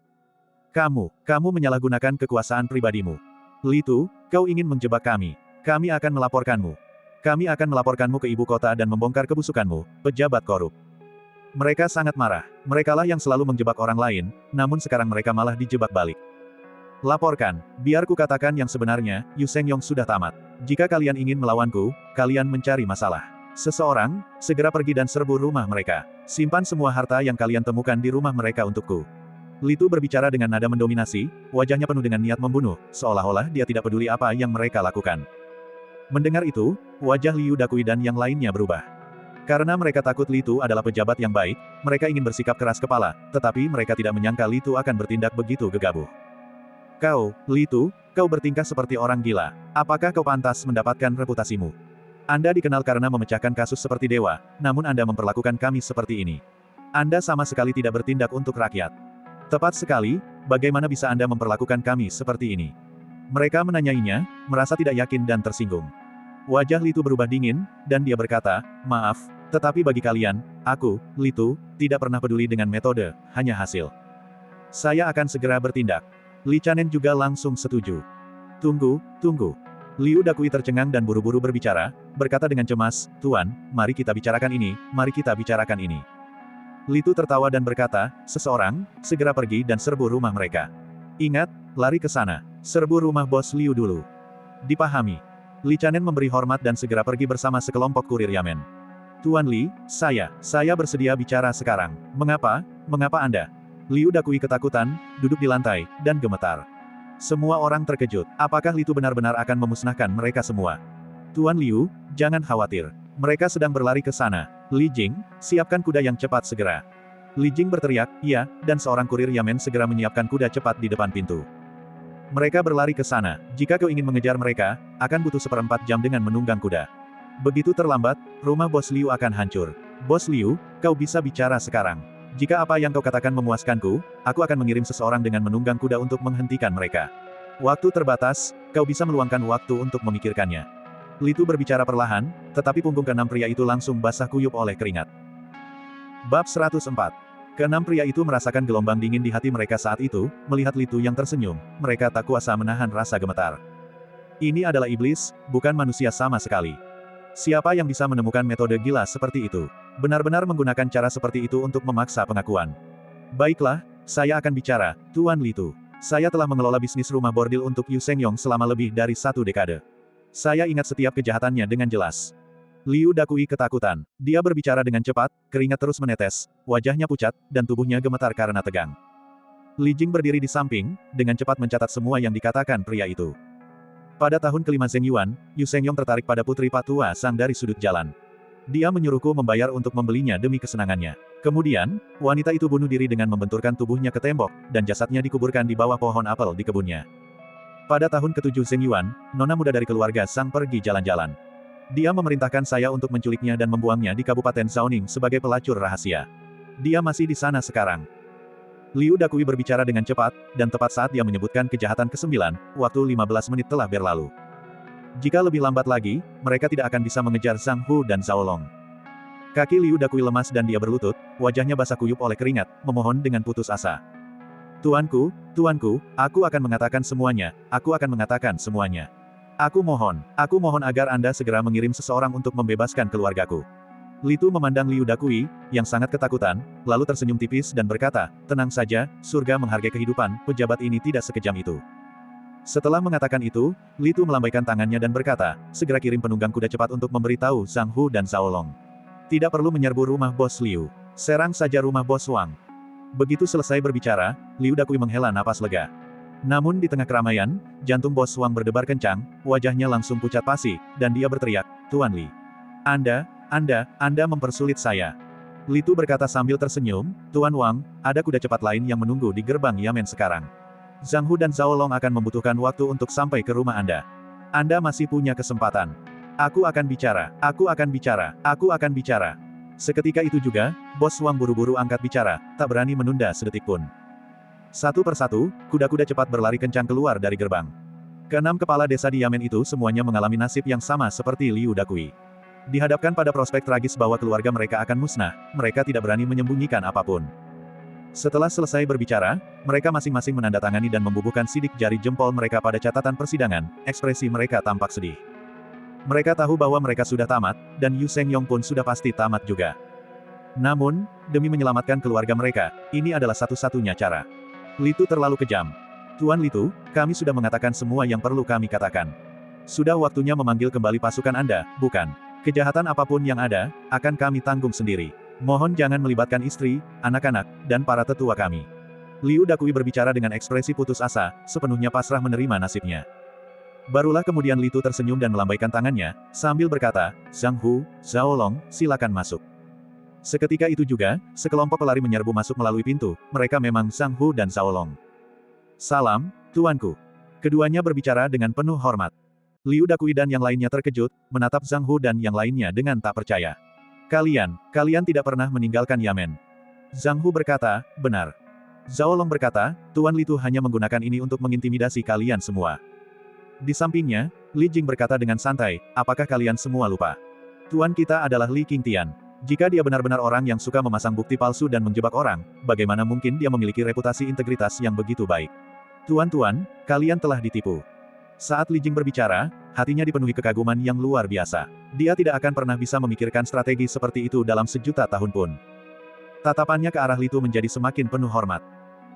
Kamu menyalahgunakan kekuasaan pribadimu. Li Tu, kau ingin menjebak kami. Kami akan melaporkanmu. Kami akan melaporkanmu ke ibu kota dan membongkar kebusukanmu, pejabat korup. Mereka sangat marah. Merekalah yang selalu menjebak orang lain, namun sekarang mereka malah dijebak balik. Laporkan, biar ku katakan yang sebenarnya, Yu Shengyong sudah tamat. Jika kalian ingin melawanku, kalian mencari masalah. Seseorang, segera pergi dan serbu rumah mereka. Simpan semua harta yang kalian temukan di rumah mereka untukku. Li Tu berbicara dengan nada mendominasi, wajahnya penuh dengan niat membunuh, seolah-olah dia tidak peduli apa yang mereka lakukan. Mendengar itu, wajah Liu Dakui dan yang lainnya berubah. Karena mereka takut Li Tu adalah pejabat yang baik, mereka ingin bersikap keras kepala, tetapi mereka tidak menyangka Li Tu akan bertindak begitu gegabah. Kau, Li Tu, kau bertingkah seperti orang gila. Apakah kau pantas mendapatkan reputasimu? Anda dikenal karena memecahkan kasus seperti dewa, namun Anda memperlakukan kami seperti ini. Anda sama sekali tidak bertindak untuk rakyat. Tepat sekali, bagaimana bisa Anda memperlakukan kami seperti ini? Mereka menanyainya, merasa tidak yakin dan tersinggung. Wajah Li Tu berubah dingin, dan dia berkata, maaf, tetapi bagi kalian, aku, Li Tu, tidak pernah peduli dengan metode, hanya hasil. Saya akan segera bertindak. Li Chanen juga langsung setuju. Tunggu, tunggu. Liu Dakui tercengang dan buru-buru berbicara, berkata dengan cemas, Tuan, mari kita bicarakan ini, mari kita bicarakan ini. Li Tu tertawa dan berkata, seseorang, segera pergi dan serbu rumah mereka. Ingat, lari ke sana. Serbu rumah bos Liu dulu. Dipahami. Li Chanen memberi hormat dan segera pergi bersama sekelompok kurir Yamen. Tuan Li, saya bersedia bicara sekarang. Mengapa Anda? Liu Dakui ketakutan, duduk di lantai, dan gemetar. Semua orang terkejut. Apakah Li Tu benar-benar akan memusnahkan mereka semua? Tuan Liu, jangan khawatir. Mereka sedang berlari ke sana. Li Jing, siapkan kuda yang cepat segera. Li Jing berteriak, iya, dan seorang kurir Yamen segera menyiapkan kuda cepat di depan pintu. Mereka berlari ke sana. Jika kau ingin mengejar mereka, akan butuh 1/4 jam dengan menunggang kuda. Begitu terlambat, rumah Bos Liu akan hancur. Bos Liu, kau bisa bicara sekarang. Jika apa yang kau katakan memuaskanku, aku akan mengirim seseorang dengan menunggang kuda untuk menghentikan mereka. Waktu terbatas, kau bisa meluangkan waktu untuk memikirkannya. Li Tu berbicara perlahan, tetapi punggung keenam pria itu langsung basah kuyup oleh keringat. Bab 104. Keenam pria itu merasakan gelombang dingin di hati mereka saat itu, melihat Li Tu yang tersenyum, mereka tak kuasa menahan rasa gemetar. Ini adalah iblis, bukan manusia sama sekali. Siapa yang bisa menemukan metode gila seperti itu? Benar-benar menggunakan cara seperti itu untuk memaksa pengakuan. Baiklah, saya akan bicara, Tuan Li Tu. Saya telah mengelola bisnis rumah bordil untuk Yu Sengyong selama lebih dari 1 dekade. Saya ingat setiap kejahatannya dengan jelas. Liu Dakui ketakutan. Dia berbicara dengan cepat, keringat terus menetes, wajahnya pucat, dan tubuhnya gemetar karena tegang. Li Jing berdiri di samping, dengan cepat mencatat semua yang dikatakan pria itu. Pada tahun kelima Zheng Yuan, Yu Sengyong tertarik pada putri Patua Sang dari sudut jalan. Dia menyuruhku membayar untuk membelinya demi kesenangannya. Kemudian, wanita itu bunuh diri dengan membenturkan tubuhnya ke tembok, dan jasadnya dikuburkan di bawah pohon apel di kebunnya. Pada tahun ke-7 Zheng Yuan, nona muda dari keluarga Sang pergi jalan-jalan. Dia memerintahkan saya untuk menculiknya dan membuangnya di Kabupaten Zaoning sebagai pelacur rahasia. Dia masih di sana sekarang. Liu Dakui berbicara dengan cepat, dan tepat saat dia menyebutkan kejahatan ke-9, waktu 15 menit telah berlalu. Jika lebih lambat lagi, mereka tidak akan bisa mengejar Zhang Hu dan Zhao Long. Kaki Liu Dakui lemas dan dia berlutut, wajahnya basah kuyup oleh keringat, memohon dengan putus asa. Tuanku, aku akan mengatakan semuanya, aku akan mengatakan semuanya. Aku mohon agar Anda segera mengirim seseorang untuk membebaskan keluargaku. Li Tu memandang Liu Dakui, yang sangat ketakutan, lalu tersenyum tipis dan berkata, tenang saja, surga menghargai kehidupan, pejabat ini tidak sekejam itu. Setelah mengatakan itu, Li Tu melambaikan tangannya dan berkata, segera kirim penunggang kuda cepat untuk memberitahu Zhang Hu dan Zhao Long. Tidak perlu menyerbu rumah Bos Liu. Serang saja rumah Bos Wang. Begitu selesai berbicara, Liu Dakui menghela napas lega. Namun di tengah keramaian, jantung Bos Wang berdebar kencang, wajahnya langsung pucat pasi, dan dia berteriak, Tuan Li. Anda mempersulit saya. Li Tu berkata sambil tersenyum, Tuan Wang, ada kuda cepat lain yang menunggu di gerbang Yamen sekarang. Zhang Hu dan Zhao Long akan membutuhkan waktu untuk sampai ke rumah Anda. Anda masih punya kesempatan. Aku akan bicara. Seketika itu juga, Bos Wang buru-buru angkat bicara, tak berani menunda sedetik pun. Satu persatu, kuda-kuda cepat berlari kencang keluar dari gerbang. Keenam kepala desa di Yamen itu semuanya mengalami nasib yang sama seperti Liu Dakui. Dihadapkan pada prospek tragis bahwa keluarga mereka akan musnah, mereka tidak berani menyembunyikan apapun. Setelah selesai berbicara, mereka masing-masing menandatangani dan membubuhkan sidik jari jempol mereka pada catatan persidangan, ekspresi mereka tampak sedih. Mereka tahu bahwa mereka sudah tamat, dan Yu Sengyong pun sudah pasti tamat juga. Namun, demi menyelamatkan keluarga mereka, ini adalah satu-satunya cara. Li Tu terlalu kejam. Tuan Li Tu, kami sudah mengatakan semua yang perlu kami katakan. Sudah waktunya memanggil kembali pasukan Anda, bukan? Kejahatan apapun yang ada, akan kami tanggung sendiri. Mohon jangan melibatkan istri, anak-anak, dan para tetua kami. Liu Dakui berbicara dengan ekspresi putus asa, sepenuhnya pasrah menerima nasibnya. Barulah kemudian Li Tu tersenyum dan melambaikan tangannya, sambil berkata, Zhang Hu, Zhao Long, silakan masuk. Seketika itu juga, sekelompok pelari menyerbu masuk melalui pintu, mereka memang Zhang Hu dan Zhao Long. Salam, tuanku. Keduanya berbicara dengan penuh hormat. Liu Dakui dan yang lainnya terkejut, menatap Zhang Hu dan yang lainnya dengan tak percaya. Kalian tidak pernah meninggalkan Yamen. Zhang Hu berkata, benar. Zhao Long berkata, Tuan Li Tu hanya menggunakan ini untuk mengintimidasi kalian semua. Di sampingnya, Li Jing berkata dengan santai, apakah kalian semua lupa? Tuan kita adalah Li Qingtian. Jika dia benar-benar orang yang suka memasang bukti palsu dan menjebak orang, bagaimana mungkin dia memiliki reputasi integritas yang begitu baik? Tuan-tuan, kalian telah ditipu. Saat Li Jing berbicara, hatinya dipenuhi kekaguman yang luar biasa. Dia tidak akan pernah bisa memikirkan strategi seperti itu dalam sejuta tahun pun. Tatapannya ke arah Li Tu menjadi semakin penuh hormat.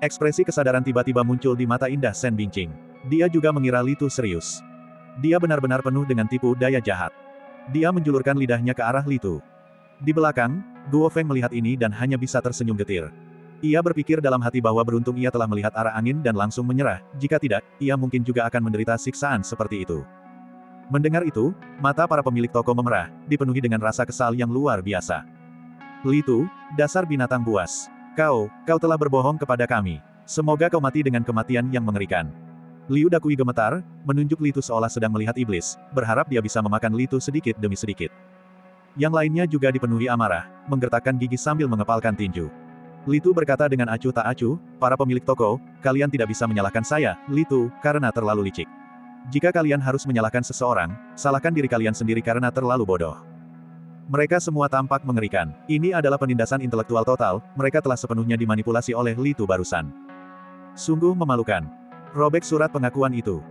Ekspresi kesadaran tiba-tiba muncul di mata indah Shen Bingqing. Dia juga mengira Li Tu serius. Dia benar-benar penuh dengan tipu daya jahat. Dia menjulurkan lidahnya ke arah Li Tu. Di belakang, Guo Feng melihat ini dan hanya bisa tersenyum getir. Ia berpikir dalam hati bahwa beruntung ia telah melihat arah angin dan langsung menyerah, jika tidak, ia mungkin juga akan menderita siksaan seperti itu. Mendengar itu, mata para pemilik toko memerah, dipenuhi dengan rasa kesal yang luar biasa. Li Tu, dasar binatang buas. Kau telah berbohong kepada kami. Semoga kau mati dengan kematian yang mengerikan. Liu Dakui gemetar, menunjuk Li Tu seolah sedang melihat iblis, berharap dia bisa memakan Li Tu sedikit demi sedikit. Yang lainnya juga dipenuhi amarah, menggertakkan gigi sambil mengepalkan tinju. Li Tu berkata dengan acuh tak acuh, para pemilik toko, kalian tidak bisa menyalahkan saya, Li Tu, karena terlalu licik. Jika kalian harus menyalahkan seseorang, salahkan diri kalian sendiri karena terlalu bodoh. Mereka semua tampak mengerikan. Ini adalah penindasan intelektual total, mereka telah sepenuhnya dimanipulasi oleh Li Tu barusan. Sungguh memalukan. Robek surat pengakuan itu.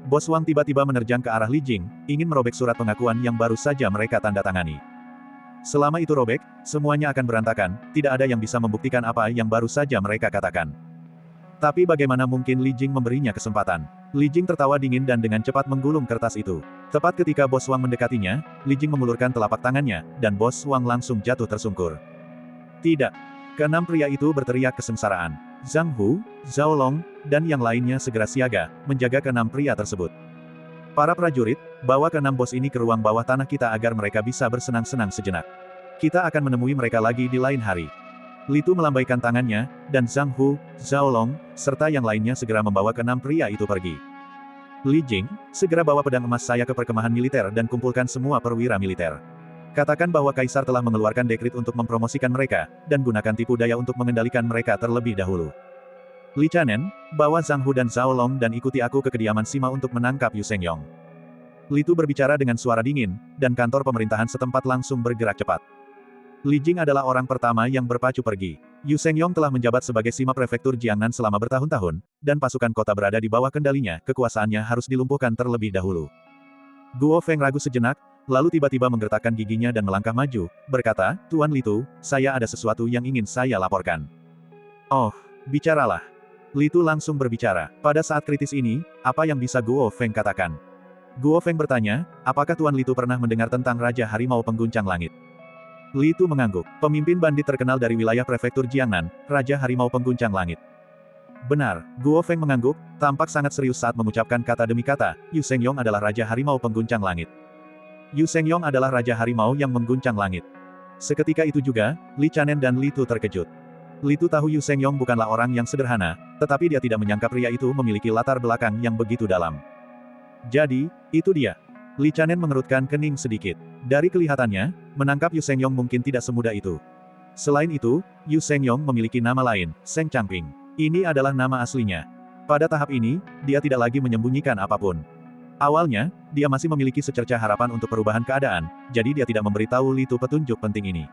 Bos Wang tiba-tiba menerjang ke arah Li Jing, ingin merobek surat pengakuan yang baru saja mereka tanda tangani. Selama itu robek, semuanya akan berantakan, tidak ada yang bisa membuktikan apa yang baru saja mereka katakan. Tapi bagaimana mungkin Li Jing memberinya kesempatan? Li Jing tertawa dingin dan dengan cepat menggulung kertas itu. Tepat ketika Bos Wang mendekatinya, Li Jing mengulurkan telapak tangannya, dan Bos Wang langsung jatuh tersungkur. Tidak. Keenam pria itu berteriak kesengsaraan. Zhang Hu, Zhao Long, dan yang lainnya segera siaga, menjaga keenam pria tersebut. Para prajurit, bawa keenam bos ini ke ruang bawah tanah kita agar mereka bisa bersenang-senang sejenak. Kita akan menemui mereka lagi di lain hari. Li Tu melambaikan tangannya, dan Zhang Hu, Zhao Long, serta yang lainnya segera membawa keenam pria itu pergi. Li Jing, segera bawa pedang emas saya ke perkemahan militer dan kumpulkan semua perwira militer. Katakan bahwa Kaisar telah mengeluarkan dekrit untuk mempromosikan mereka, dan gunakan tipu daya untuk mengendalikan mereka terlebih dahulu. Li Chanen, bawa Zhang Hu dan Zhao Long dan ikuti aku ke kediaman Sima untuk menangkap Yu Shengyong. Li Tu berbicara dengan suara dingin, dan kantor pemerintahan setempat langsung bergerak cepat. Li Jing adalah orang pertama yang berpacu pergi. Yu Shengyong telah menjabat sebagai Sima Prefektur Jiangnan selama bertahun-tahun, dan pasukan kota berada di bawah kendalinya, kekuasaannya harus dilumpuhkan terlebih dahulu. Guo Feng ragu sejenak, lalu tiba-tiba menggertakkan giginya dan melangkah maju, berkata, Tuan Li Tu, saya ada sesuatu yang ingin saya laporkan. Oh, bicaralah. Li Tu langsung berbicara. Pada saat kritis ini, apa yang bisa Guo Feng katakan? Guo Feng bertanya, apakah Tuan Li Tu pernah mendengar tentang Raja Harimau Pengguncang Langit? Li Tu mengangguk. Pemimpin bandit terkenal dari wilayah prefektur Jiangnan, Raja Harimau Pengguncang Langit. Benar, Guo Feng mengangguk, tampak sangat serius saat mengucapkan kata demi kata, Yu Shengyong adalah Raja Harimau Pengguncang Langit. Yu Shengyong adalah Raja Harimau yang mengguncang langit. Seketika itu juga, Li Chanen dan Li Tu terkejut. Li Tu tahu Yu Shengyong bukanlah orang yang sederhana, tetapi dia tidak menyangka pria itu memiliki latar belakang yang begitu dalam. Jadi, itu dia. Li Chanen mengerutkan kening sedikit. Dari kelihatannya, menangkap Yu Shengyong mungkin tidak semudah itu. Selain itu, Yu Shengyong memiliki nama lain, Seng Changping. Ini adalah nama aslinya. Pada tahap ini, dia tidak lagi menyembunyikan apapun. Awalnya, dia masih memiliki secercah harapan untuk perubahan keadaan, jadi dia tidak memberitahu Li Tu petunjuk penting ini.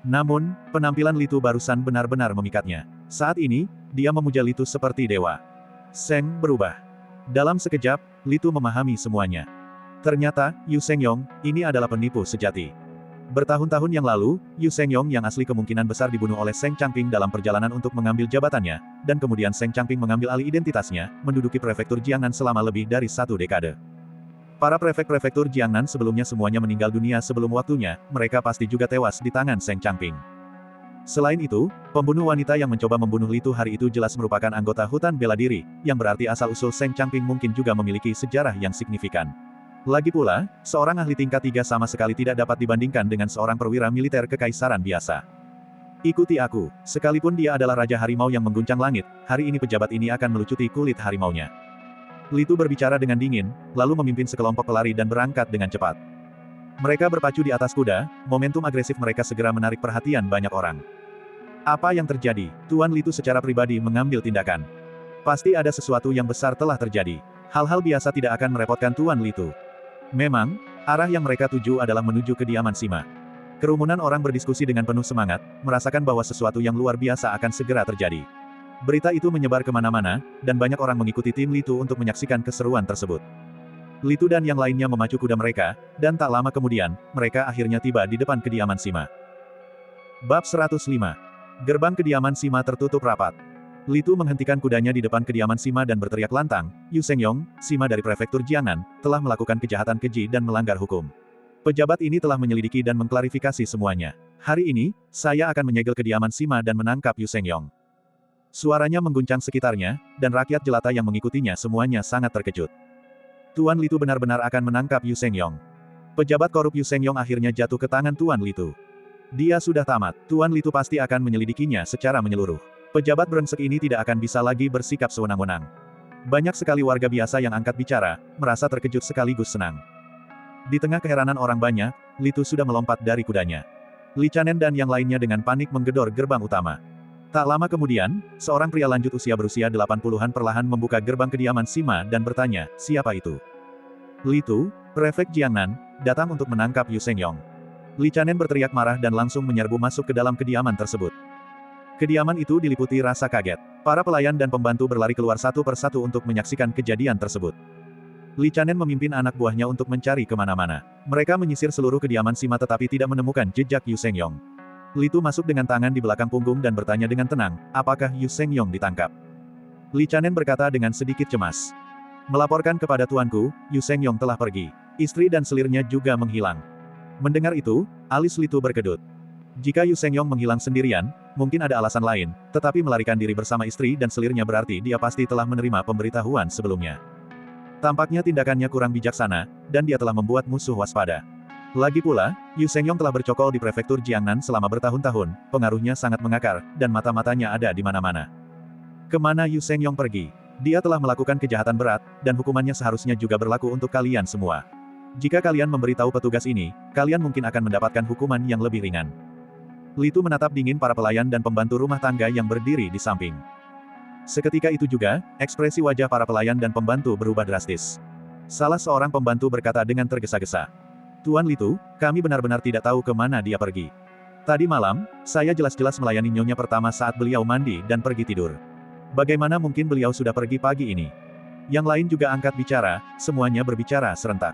Namun, penampilan Li Tu barusan benar-benar memikatnya. Saat ini, dia memuja Li Tu seperti dewa. Seng berubah. Dalam sekejap, Li Tu memahami semuanya. Ternyata, Yu Shengyong, ini adalah penipu sejati. Bertahun-tahun yang lalu, Yu Shengyong yang asli kemungkinan besar dibunuh oleh Seng Changping dalam perjalanan untuk mengambil jabatannya, dan kemudian Seng Changping mengambil alih identitasnya, menduduki prefektur Jiangnan selama lebih dari 1 dekade. Para prefektur Jiangnan sebelumnya semuanya meninggal dunia sebelum waktunya, mereka pasti juga tewas di tangan Seng Changping. Selain itu, pembunuh wanita yang mencoba membunuh Li Tu hari itu jelas merupakan anggota hutan bela diri, yang berarti asal-usul Seng Changping mungkin juga memiliki sejarah yang signifikan. Lagi pula, seorang ahli tingkat 3 sama sekali tidak dapat dibandingkan dengan seorang perwira militer kekaisaran biasa. Ikuti aku, sekalipun dia adalah Raja Harimau yang mengguncang langit, hari ini pejabat ini akan melucuti kulit harimaunya. Li Tu berbicara dengan dingin, lalu memimpin sekelompok pelari dan berangkat dengan cepat. Mereka berpacu di atas kuda, momentum agresif mereka segera menarik perhatian banyak orang. Apa yang terjadi? Tuan Li Tu secara pribadi mengambil tindakan. Pasti ada sesuatu yang besar telah terjadi. Hal-hal biasa tidak akan merepotkan Tuan Li Tu. Memang, arah yang mereka tuju adalah menuju kediaman Sima. Kerumunan orang berdiskusi dengan penuh semangat, merasakan bahwa sesuatu yang luar biasa akan segera terjadi. Berita itu menyebar kemana-mana, dan banyak orang mengikuti tim Litu untuk menyaksikan keseruan tersebut. Litu dan yang lainnya memacu kuda mereka, dan tak lama kemudian, mereka akhirnya tiba di depan kediaman Sima. Bab 105. Gerbang kediaman Sima tertutup rapat. Litu menghentikan kudanya di depan kediaman Sima dan berteriak lantang, Yu Sengyong, Sima dari prefektur Jiangnan, telah melakukan kejahatan keji dan melanggar hukum. Pejabat ini telah menyelidiki dan mengklarifikasi semuanya. Hari ini, saya akan menyegel kediaman Sima dan menangkap Yu Sengyong. Suaranya mengguncang sekitarnya, dan rakyat jelata yang mengikutinya semuanya sangat terkejut. Tuan Litu benar-benar akan menangkap Yu Sengyong. Pejabat korup Yu Sengyong akhirnya jatuh ke tangan Tuan Litu. Dia sudah tamat, Tuan Litu pasti akan menyelidikinya secara menyeluruh. Pejabat brengsek ini tidak akan bisa lagi bersikap sewenang-wenang. Banyak sekali warga biasa yang angkat bicara, merasa terkejut sekaligus senang. Di tengah keheranan orang banyak, Litu sudah melompat dari kudanya. Li Chanen dan yang lainnya dengan panik menggedor gerbang utama. Tak lama kemudian, seorang pria lanjut usia berusia 80-an perlahan membuka gerbang kediaman Sima dan bertanya, siapa itu? Litu, prefek Jiangnan, datang untuk menangkap Yu Sengyong. Li Chanen berteriak marah dan langsung menyerbu masuk ke dalam kediaman tersebut. Kediaman itu diliputi rasa kaget. Para pelayan dan pembantu berlari keluar satu persatu untuk menyaksikan kejadian tersebut. Li Chanen memimpin anak buahnya untuk mencari kemana-mana. Mereka menyisir seluruh kediaman Sima tetapi tidak menemukan jejak Yu Sengyong. Litu masuk dengan tangan di belakang punggung dan bertanya dengan tenang, apakah Yu Sengyong ditangkap? Li Chanen berkata dengan sedikit cemas. Melaporkan kepada tuanku, Yu Sengyong telah pergi. Istri dan selirnya juga menghilang. Mendengar itu, alis Litu berkedut. Jika Yu Sengyong menghilang sendirian, mungkin ada alasan lain, tetapi melarikan diri bersama istri dan selirnya berarti dia pasti telah menerima pemberitahuan sebelumnya. Tampaknya tindakannya kurang bijaksana, dan dia telah membuat musuh waspada. Lagi pula, Yu Sengyong telah bercokol di prefektur Jiangnan selama bertahun-tahun, pengaruhnya sangat mengakar, dan mata-matanya ada di mana-mana. Kemana Yu Sengyong pergi? Dia telah melakukan kejahatan berat, dan hukumannya seharusnya juga berlaku untuk kalian semua. Jika kalian memberitahu petugas ini, kalian mungkin akan mendapatkan hukuman yang lebih ringan. Litu menatap dingin para pelayan dan pembantu rumah tangga yang berdiri di samping. Seketika itu juga, ekspresi wajah para pelayan dan pembantu berubah drastis. Salah seorang pembantu berkata dengan tergesa-gesa. Tuan Litu, kami benar-benar tidak tahu kemana dia pergi. Tadi malam, saya jelas-jelas melayani nyonya pertama saat beliau mandi dan pergi tidur. Bagaimana mungkin beliau sudah pergi pagi ini? Yang lain juga angkat bicara, semuanya berbicara serentak.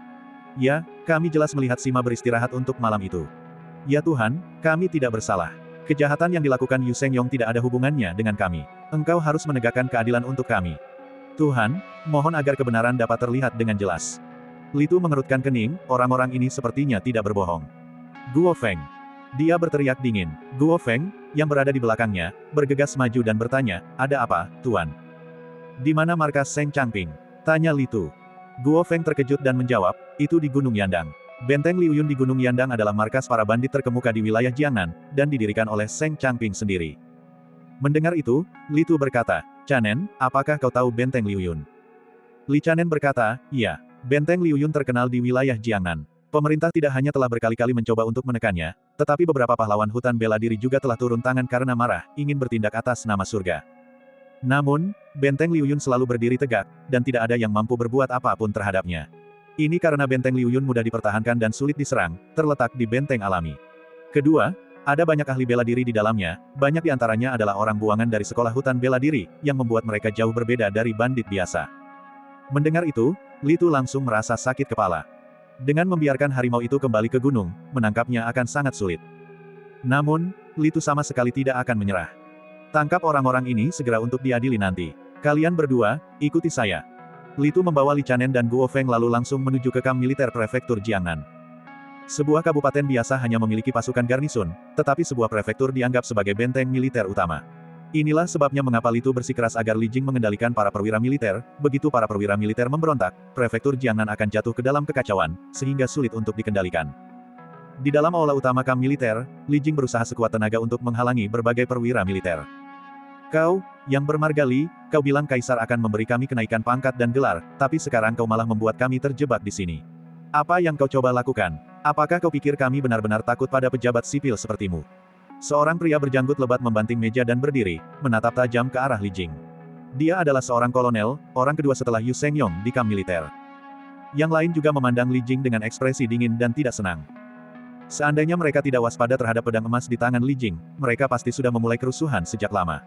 Ya, kami jelas melihat Sima beristirahat untuk malam itu. Ya Tuhan, kami tidak bersalah. Kejahatan yang dilakukan Yu Sengyong tidak ada hubungannya dengan kami. Engkau harus menegakkan keadilan untuk kami. Tuhan, mohon agar kebenaran dapat terlihat dengan jelas. Litu mengerutkan kening, orang-orang ini sepertinya tidak berbohong. Guo Feng. Dia berteriak dingin. Guo Feng, yang berada di belakangnya, bergegas maju dan bertanya, ada apa, Tuan? Di mana markas Seng Changping? Tanya Litu. Guo Feng terkejut dan menjawab, itu di Gunung Yandang. Benteng Liuyun di Gunung Yandang adalah markas para bandit terkemuka di wilayah Jiangnan, dan didirikan oleh Seng Changping sendiri. Mendengar itu, Litu berkata, Chanen, apakah kau tahu Benteng Liuyun? Li Chanen berkata, iya. Benteng Liuyun terkenal di wilayah Jiangnan. Pemerintah tidak hanya telah berkali-kali mencoba untuk menekannya, tetapi beberapa pahlawan hutan bela diri juga telah turun tangan karena marah, ingin bertindak atas nama surga. Namun, Benteng Liuyun selalu berdiri tegak, dan tidak ada yang mampu berbuat apapun terhadapnya. Ini karena Benteng Liuyun mudah dipertahankan dan sulit diserang, terletak di benteng alami. Kedua, ada banyak ahli bela diri di dalamnya, banyak di antaranya adalah orang buangan dari sekolah hutan bela diri, yang membuat mereka jauh berbeda dari bandit biasa. Mendengar itu, Litu langsung merasa sakit kepala. Dengan membiarkan harimau itu kembali ke gunung, menangkapnya akan sangat sulit. Namun, Litu sama sekali tidak akan menyerah. Tangkap orang-orang ini segera untuk diadili nanti. Kalian berdua, ikuti saya. Litu membawa Li Chanen dan Guo Feng lalu langsung menuju ke kamp militer prefektur Jiangnan. Sebuah kabupaten biasa hanya memiliki pasukan garnison, tetapi sebuah prefektur dianggap sebagai benteng militer utama. Inilah sebabnya mengapa Litu bersikeras agar Li Jing mengendalikan para perwira militer, begitu para perwira militer memberontak, prefektur Jiangnan akan jatuh ke dalam kekacauan, sehingga sulit untuk dikendalikan. Di dalam aula utama kamp militer, Li Jing berusaha sekuat tenaga untuk menghalangi berbagai perwira militer. Kau, yang bermarga Li, kau bilang Kaisar akan memberi kami kenaikan pangkat dan gelar, tapi sekarang kau malah membuat kami terjebak di sini. Apa yang kau coba lakukan? Apakah kau pikir kami benar-benar takut pada pejabat sipil sepertimu? Seorang pria berjanggut lebat membanting meja dan berdiri, menatap tajam ke arah Li Jing. Dia adalah seorang kolonel, orang kedua setelah Yu Sengyong di kamp militer. Yang lain juga memandang Li Jing dengan ekspresi dingin dan tidak senang. Seandainya mereka tidak waspada terhadap pedang emas di tangan Li Jing, mereka pasti sudah memulai kerusuhan sejak lama.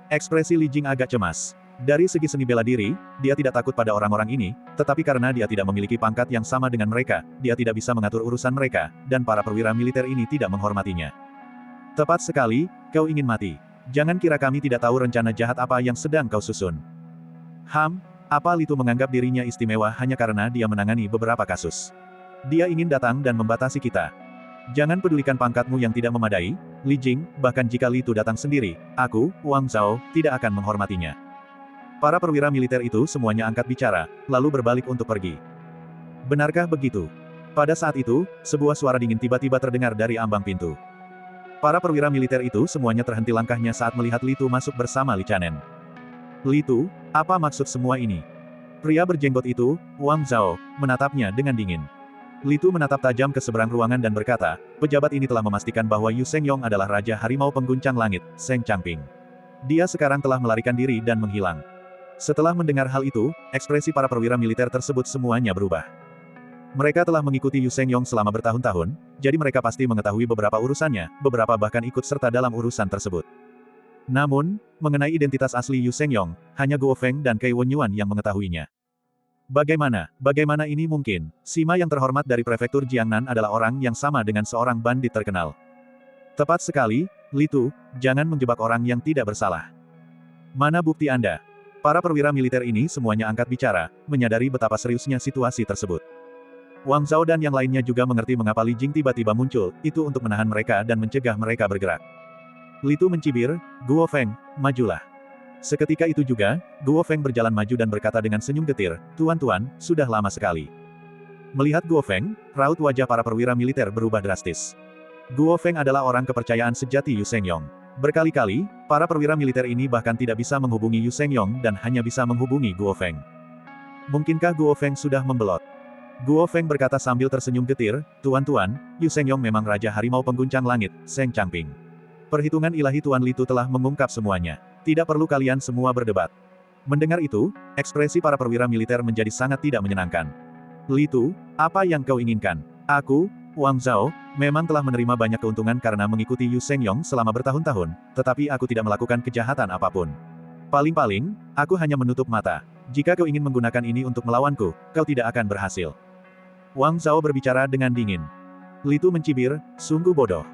Ekspresi Li Jing agak cemas. Dari segi seni bela diri, dia tidak takut pada orang-orang ini, tetapi karena dia tidak memiliki pangkat yang sama dengan mereka, dia tidak bisa mengatur urusan mereka, dan para perwira militer ini tidak menghormatinya. Tepat sekali, kau ingin mati. Jangan kira kami tidak tahu rencana jahat apa yang sedang kau susun. Apa Li Tu menganggap dirinya istimewa hanya karena dia menangani beberapa kasus? Dia ingin datang dan membatasi kita. Jangan pedulikan pangkatmu yang tidak memadai, Li Jing, bahkan jika Li Tu datang sendiri, aku, Wang Zhao, tidak akan menghormatinya. Para perwira militer itu semuanya angkat bicara, lalu berbalik untuk pergi. Benarkah begitu? Pada saat itu, sebuah suara dingin tiba-tiba terdengar dari ambang pintu. Para perwira militer itu semuanya terhenti langkahnya saat melihat Li Tu masuk bersama Li Chanen. Li Tu, apa maksud semua ini? Pria berjenggot itu, Wang Zhao, menatapnya dengan dingin. Li Tu menatap tajam ke seberang ruangan dan berkata, pejabat ini telah memastikan bahwa Yu Shengyong adalah Raja Harimau Pengguncang Langit, Seng Changping. Dia sekarang telah melarikan diri dan menghilang. Setelah mendengar hal itu, ekspresi para perwira militer tersebut semuanya berubah. Mereka telah mengikuti Yu Shengyong selama bertahun-tahun, jadi mereka pasti mengetahui beberapa urusannya, beberapa bahkan ikut serta dalam urusan tersebut. Namun, mengenai identitas asli Yu Shengyong, hanya Guo Feng dan Kei Wenyuan yang mengetahuinya. Bagaimana ini mungkin? Sima yang terhormat dari prefektur Jiangnan adalah orang yang sama dengan seorang bandit terkenal. Tepat sekali, Li Tu, jangan menjebak orang yang tidak bersalah. Mana bukti Anda? Para perwira militer ini semuanya angkat bicara, menyadari betapa seriusnya situasi tersebut. Wang Zhao dan yang lainnya juga mengerti mengapa Li Jing tiba-tiba muncul, itu untuk menahan mereka dan mencegah mereka bergerak. Li Tu mencibir, Guo Feng, majulah. Seketika itu juga, Guo Feng berjalan maju dan berkata dengan senyum getir, Tuan-tuan, sudah lama sekali. Melihat Guo Feng, raut wajah para perwira militer berubah drastis. Guo Feng adalah orang kepercayaan sejati Yu Shengyong. Berkali-kali, para perwira militer ini bahkan tidak bisa menghubungi Yu Shengyong dan hanya bisa menghubungi Guo Feng. Mungkinkah Guo Feng sudah membelot? Guo Feng berkata sambil tersenyum getir, Tuan-tuan, Yu Shengyong memang Raja Harimau Pengguncang Langit, Seng Changping. Perhitungan ilahi Tuan Li Tu telah mengungkap semuanya. Tidak perlu kalian semua berdebat. Mendengar itu, ekspresi para perwira militer menjadi sangat tidak menyenangkan. Li Tu, apa yang kau inginkan? Aku, Wang Zhao, memang telah menerima banyak keuntungan karena mengikuti Yu Shengyong selama bertahun-tahun, tetapi aku tidak melakukan kejahatan apapun. Paling-paling, aku hanya menutup mata. Jika kau ingin menggunakan ini untuk melawanku, kau tidak akan berhasil. Wang Zhao berbicara dengan dingin. Li Tu mencibir, sungguh bodoh.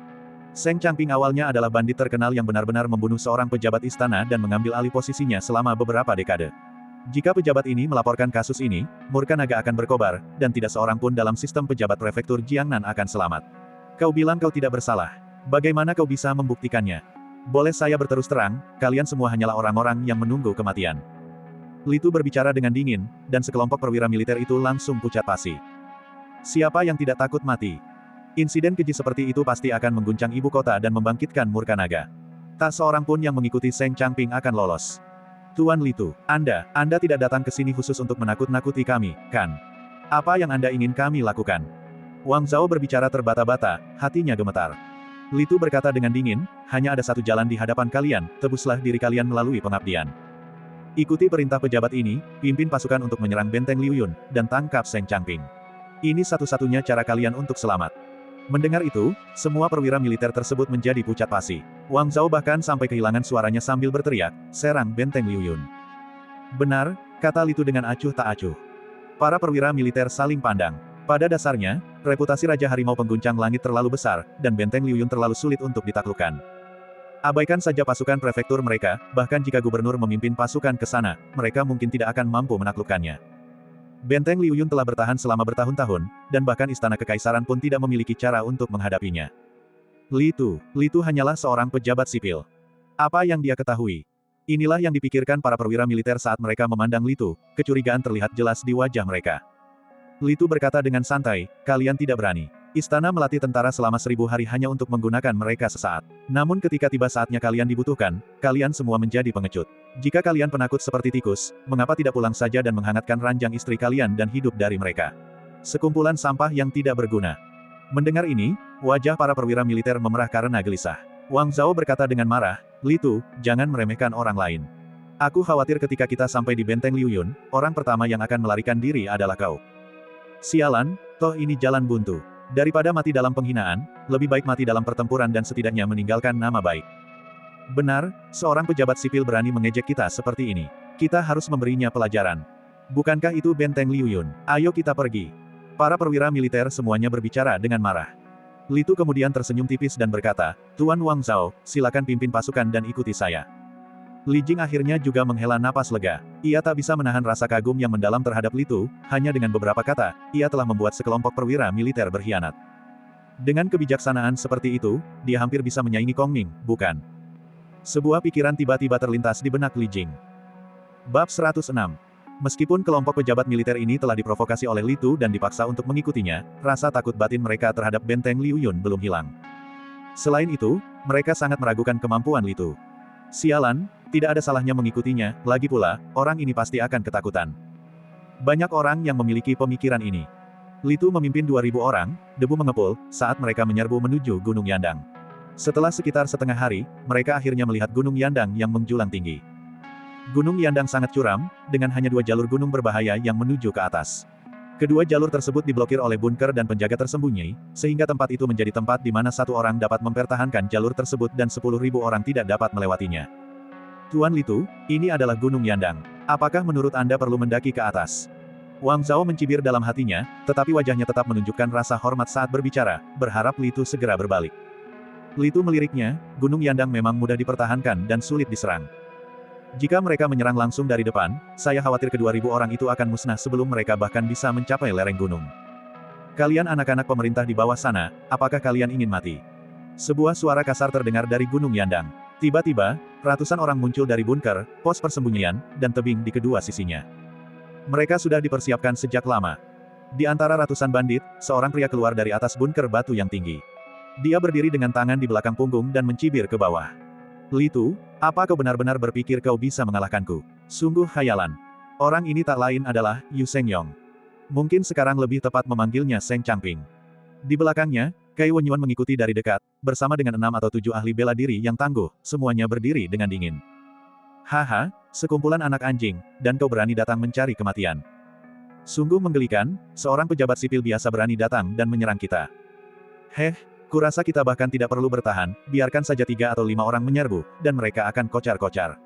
Seng Changping awalnya adalah bandit terkenal yang benar-benar membunuh seorang pejabat istana dan mengambil alih posisinya selama beberapa dekade. Jika pejabat ini melaporkan kasus ini, murka naga akan berkobar, dan tidak seorang pun dalam sistem pejabat prefektur Jiangnan akan selamat. Kau bilang kau tidak bersalah. Bagaimana kau bisa membuktikannya? Boleh saya berterus terang, kalian semua hanyalah orang-orang yang menunggu kematian. Li Tu berbicara dengan dingin, dan sekelompok perwira militer itu langsung pucat pasi. Siapa yang tidak takut mati? Insiden keji seperti itu pasti akan mengguncang ibu kota dan membangkitkan murka naga. Tak seorang pun yang mengikuti Seng Changping akan lolos. Tuan Li Tu, Anda tidak datang ke sini khusus untuk menakut-nakuti kami, kan? Apa yang Anda ingin kami lakukan? Wang Zhao berbicara terbata-bata, hatinya gemetar. Li Tu berkata dengan dingin, hanya ada satu jalan di hadapan kalian, tebuslah diri kalian melalui pengabdian. Ikuti perintah pejabat ini, pimpin pasukan untuk menyerang benteng Liuyun, dan tangkap Seng Changping. Ini satu-satunya cara kalian untuk selamat. Mendengar itu, semua perwira militer tersebut menjadi pucat pasi. Wang Zhao bahkan sampai kehilangan suaranya sambil berteriak, serang benteng Liuyun. Benar, kata Li Tu dengan acuh tak acuh. Para perwira militer saling pandang. Pada dasarnya, reputasi Raja Harimau Pengguncang Langit terlalu besar, dan benteng Liuyun terlalu sulit untuk ditaklukkan. Abaikan saja pasukan prefektur mereka, bahkan jika gubernur memimpin pasukan ke sana, mereka mungkin tidak akan mampu menaklukkannya. Benteng Liuyun telah bertahan selama bertahun-tahun, dan bahkan istana kekaisaran pun tidak memiliki cara untuk menghadapinya. Li Tu hanyalah seorang pejabat sipil. Apa yang dia ketahui? Inilah yang dipikirkan para perwira militer saat mereka memandang Li Tu, kecurigaan terlihat jelas di wajah mereka. Li Tu berkata dengan santai, kalian tidak berani. Istana melatih tentara selama 1000 hari hanya untuk menggunakan mereka sesaat. Namun ketika tiba saatnya kalian dibutuhkan, kalian semua menjadi pengecut. Jika kalian penakut seperti tikus, mengapa tidak pulang saja dan menghangatkan ranjang istri kalian dan hidup dari mereka? Sekumpulan sampah yang tidak berguna. Mendengar ini, wajah para perwira militer memerah karena gelisah. Wang Zhao berkata dengan marah, Li Tu, jangan meremehkan orang lain. Aku khawatir ketika kita sampai di benteng Liuyun, orang pertama yang akan melarikan diri adalah kau. Sialan, toh ini jalan buntu. Daripada mati dalam penghinaan, lebih baik mati dalam pertempuran dan setidaknya meninggalkan nama baik. Benar, seorang pejabat sipil berani mengejek kita seperti ini. Kita harus memberinya pelajaran. Bukankah itu benteng Liu Yun? Ayo kita pergi. Para perwira militer semuanya berbicara dengan marah. Li Tu kemudian tersenyum tipis dan berkata, Tuan Wang Zhao, silakan pimpin pasukan dan ikuti saya. Li Jing akhirnya juga menghela napas lega. Ia tak bisa menahan rasa kagum yang mendalam terhadap Li Tu, hanya dengan beberapa kata, ia telah membuat sekelompok perwira militer berkhianat. Dengan kebijaksanaan seperti itu, dia hampir bisa menyaingi Kong Ming, bukan? Sebuah pikiran tiba-tiba terlintas di benak Li Jing. Bab 106. Meskipun kelompok pejabat militer ini telah diprovokasi oleh Li Tu dan dipaksa untuk mengikutinya, rasa takut batin mereka terhadap benteng Liu Yun belum hilang. Selain itu, mereka sangat meragukan kemampuan Li Tu. Sialan, tidak ada salahnya mengikutinya, lagi pula, orang ini pasti akan ketakutan. Banyak orang yang memiliki pemikiran ini. Li Tu memimpin 2.000 orang, debu mengepul, saat mereka menyerbu menuju Gunung Yandang. Setelah sekitar setengah hari, mereka akhirnya melihat Gunung Yandang yang menjulang tinggi. Gunung Yandang sangat curam, dengan hanya 2 jalur gunung berbahaya yang menuju ke atas. Kedua jalur tersebut diblokir oleh bunker dan penjaga tersembunyi, sehingga tempat itu menjadi tempat di mana satu orang dapat mempertahankan jalur tersebut dan 10.000 orang tidak dapat melewatinya. Tuan Li Tu, ini adalah Gunung Yandang. Apakah menurut Anda perlu mendaki ke atas? Wang Zhao mencibir dalam hatinya, tetapi wajahnya tetap menunjukkan rasa hormat saat berbicara, berharap Li Tu segera berbalik. Li Tu meliriknya, Gunung Yandang memang mudah dipertahankan dan sulit diserang. Jika mereka menyerang langsung dari depan, saya khawatir kedua ribu orang itu akan musnah sebelum mereka bahkan bisa mencapai lereng gunung. Kalian anak-anak pemerintah di bawah sana, apakah kalian ingin mati? Sebuah suara kasar terdengar dari Gunung Yandang. Tiba-tiba, ratusan orang muncul dari bunker, pos persembunyian, dan tebing di kedua sisinya. Mereka sudah dipersiapkan sejak lama. Di antara ratusan bandit, seorang pria keluar dari atas bunker batu yang tinggi. Dia berdiri dengan tangan di belakang punggung dan mencibir ke bawah. Li Tu, apa kau benar-benar berpikir kau bisa mengalahkanku? Sungguh khayalan. Orang ini tak lain adalah Yu Sengyong. Mungkin sekarang lebih tepat memanggilnya Seng Changping. Di belakangnya, Kai Wenyuan mengikuti dari dekat, bersama dengan 6 atau 7 ahli bela diri yang tangguh, semuanya berdiri dengan dingin. Haha, sekumpulan anak anjing, dan kau berani datang mencari kematian. Sungguh menggelikan, seorang pejabat sipil biasa berani datang dan menyerang kita. Kurasa kita bahkan tidak perlu bertahan, biarkan saja 3 atau 5 orang menyerbu, dan mereka akan kocar-kocar.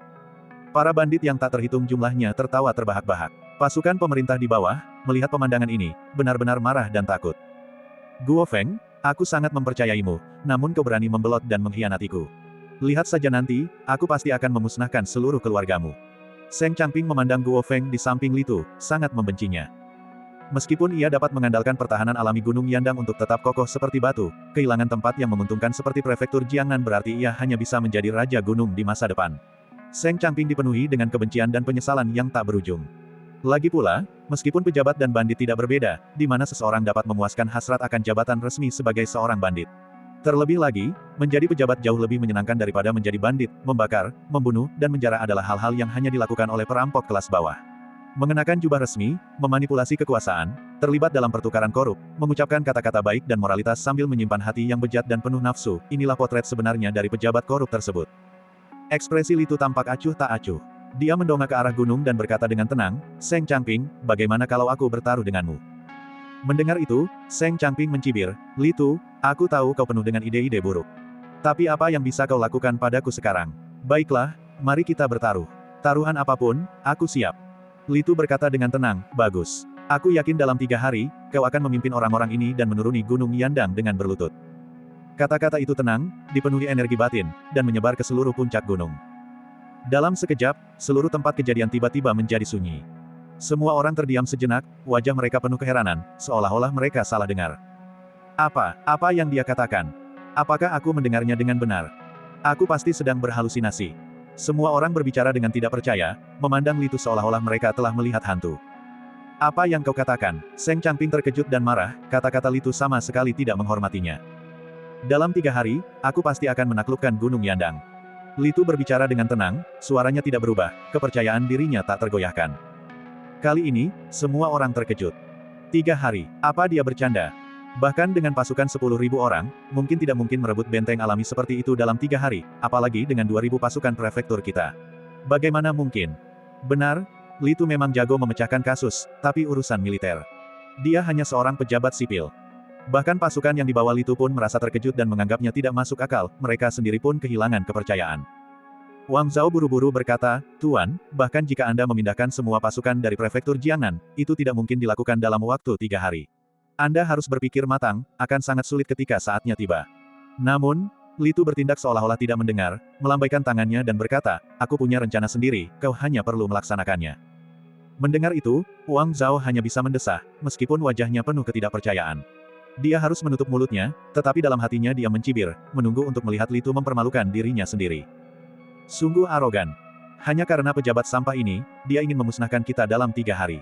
Para bandit yang tak terhitung jumlahnya tertawa terbahak-bahak. Pasukan pemerintah di bawah, melihat pemandangan ini, benar-benar marah dan takut. Guo Feng, aku sangat mempercayaimu, namun kau berani membelot dan mengkhianatiku. Lihat saja nanti, aku pasti akan memusnahkan seluruh keluargamu. Seng Changping memandang Guo Feng di samping Li Tu, sangat membencinya. Meskipun ia dapat mengandalkan pertahanan alami Gunung Yandang untuk tetap kokoh seperti batu, kehilangan tempat yang menguntungkan seperti prefektur Jiangnan berarti ia hanya bisa menjadi raja gunung di masa depan. Seng Changping dipenuhi dengan kebencian dan penyesalan yang tak berujung. Lagi pula, meskipun pejabat dan bandit tidak berbeda, di mana seseorang dapat memuaskan hasrat akan jabatan resmi sebagai seorang bandit. Terlebih lagi, menjadi pejabat jauh lebih menyenangkan daripada menjadi bandit, membakar, membunuh, dan menjara adalah hal-hal yang hanya dilakukan oleh perampok kelas bawah. Mengenakan jubah resmi, memanipulasi kekuasaan, terlibat dalam pertukaran korup, mengucapkan kata-kata baik dan moralitas sambil menyimpan hati yang bejat dan penuh nafsu, inilah potret sebenarnya dari pejabat korup tersebut. Ekspresi Li Tu tampak acuh tak acuh. Dia mendongak ke arah gunung dan berkata dengan tenang, Seng Changping, bagaimana kalau aku bertaruh denganmu? Mendengar itu, Seng Changping mencibir, Li Tu, aku tahu kau penuh dengan ide-ide buruk. Tapi apa yang bisa kau lakukan padaku sekarang? Baiklah, mari kita bertaruh. Taruhan apapun, aku siap. Li Tu berkata dengan tenang, bagus. Aku yakin dalam 3 hari, kau akan memimpin orang-orang ini dan menuruni Gunung Yandang dengan berlutut. Kata-kata itu tenang, dipenuhi energi batin, dan menyebar ke seluruh puncak gunung. Dalam sekejap, seluruh tempat kejadian tiba-tiba menjadi sunyi. Semua orang terdiam sejenak, wajah mereka penuh keheranan, seolah-olah mereka salah dengar. Apa yang dia katakan? Apakah aku mendengarnya dengan benar? Aku pasti sedang berhalusinasi. Semua orang berbicara dengan tidak percaya, memandang Li Tu seolah-olah mereka telah melihat hantu. Apa yang kau katakan? Seng Changping terkejut dan marah, kata-kata Li Tu sama sekali tidak menghormatinya. Dalam 3 hari, aku pasti akan menaklukkan Gunung Yandang. Li Tu berbicara dengan tenang, suaranya tidak berubah, kepercayaan dirinya tak tergoyahkan. Kali ini, semua orang terkejut. 3 hari, apa dia bercanda? Bahkan dengan pasukan 10.000 orang, mungkin tidak mungkin merebut benteng alami seperti itu dalam 3 hari, apalagi dengan 2.000 pasukan prefektur kita. Bagaimana mungkin? Benar, Li Tu memang jago memecahkan kasus, tapi urusan militer. Dia hanya seorang pejabat sipil. Bahkan pasukan yang dibawa Litu pun merasa terkejut dan menganggapnya tidak masuk akal, mereka sendiri pun kehilangan kepercayaan. Wang Zhao buru-buru berkata, Tuan, bahkan jika Anda memindahkan semua pasukan dari prefektur Jiangnan, itu tidak mungkin dilakukan dalam waktu 3 hari. Anda harus berpikir matang, akan sangat sulit ketika saatnya tiba. Namun, Litu bertindak seolah-olah tidak mendengar, melambaikan tangannya dan berkata, aku punya rencana sendiri, kau hanya perlu melaksanakannya. Mendengar itu, Wang Zhao hanya bisa mendesah, meskipun wajahnya penuh ketidakpercayaan. Dia harus menutup mulutnya, tetapi dalam hatinya dia mencibir, menunggu untuk melihat Litu mempermalukan dirinya sendiri. Sungguh arogan. Hanya karena pejabat sampah ini, dia ingin memusnahkan kita dalam 3 hari.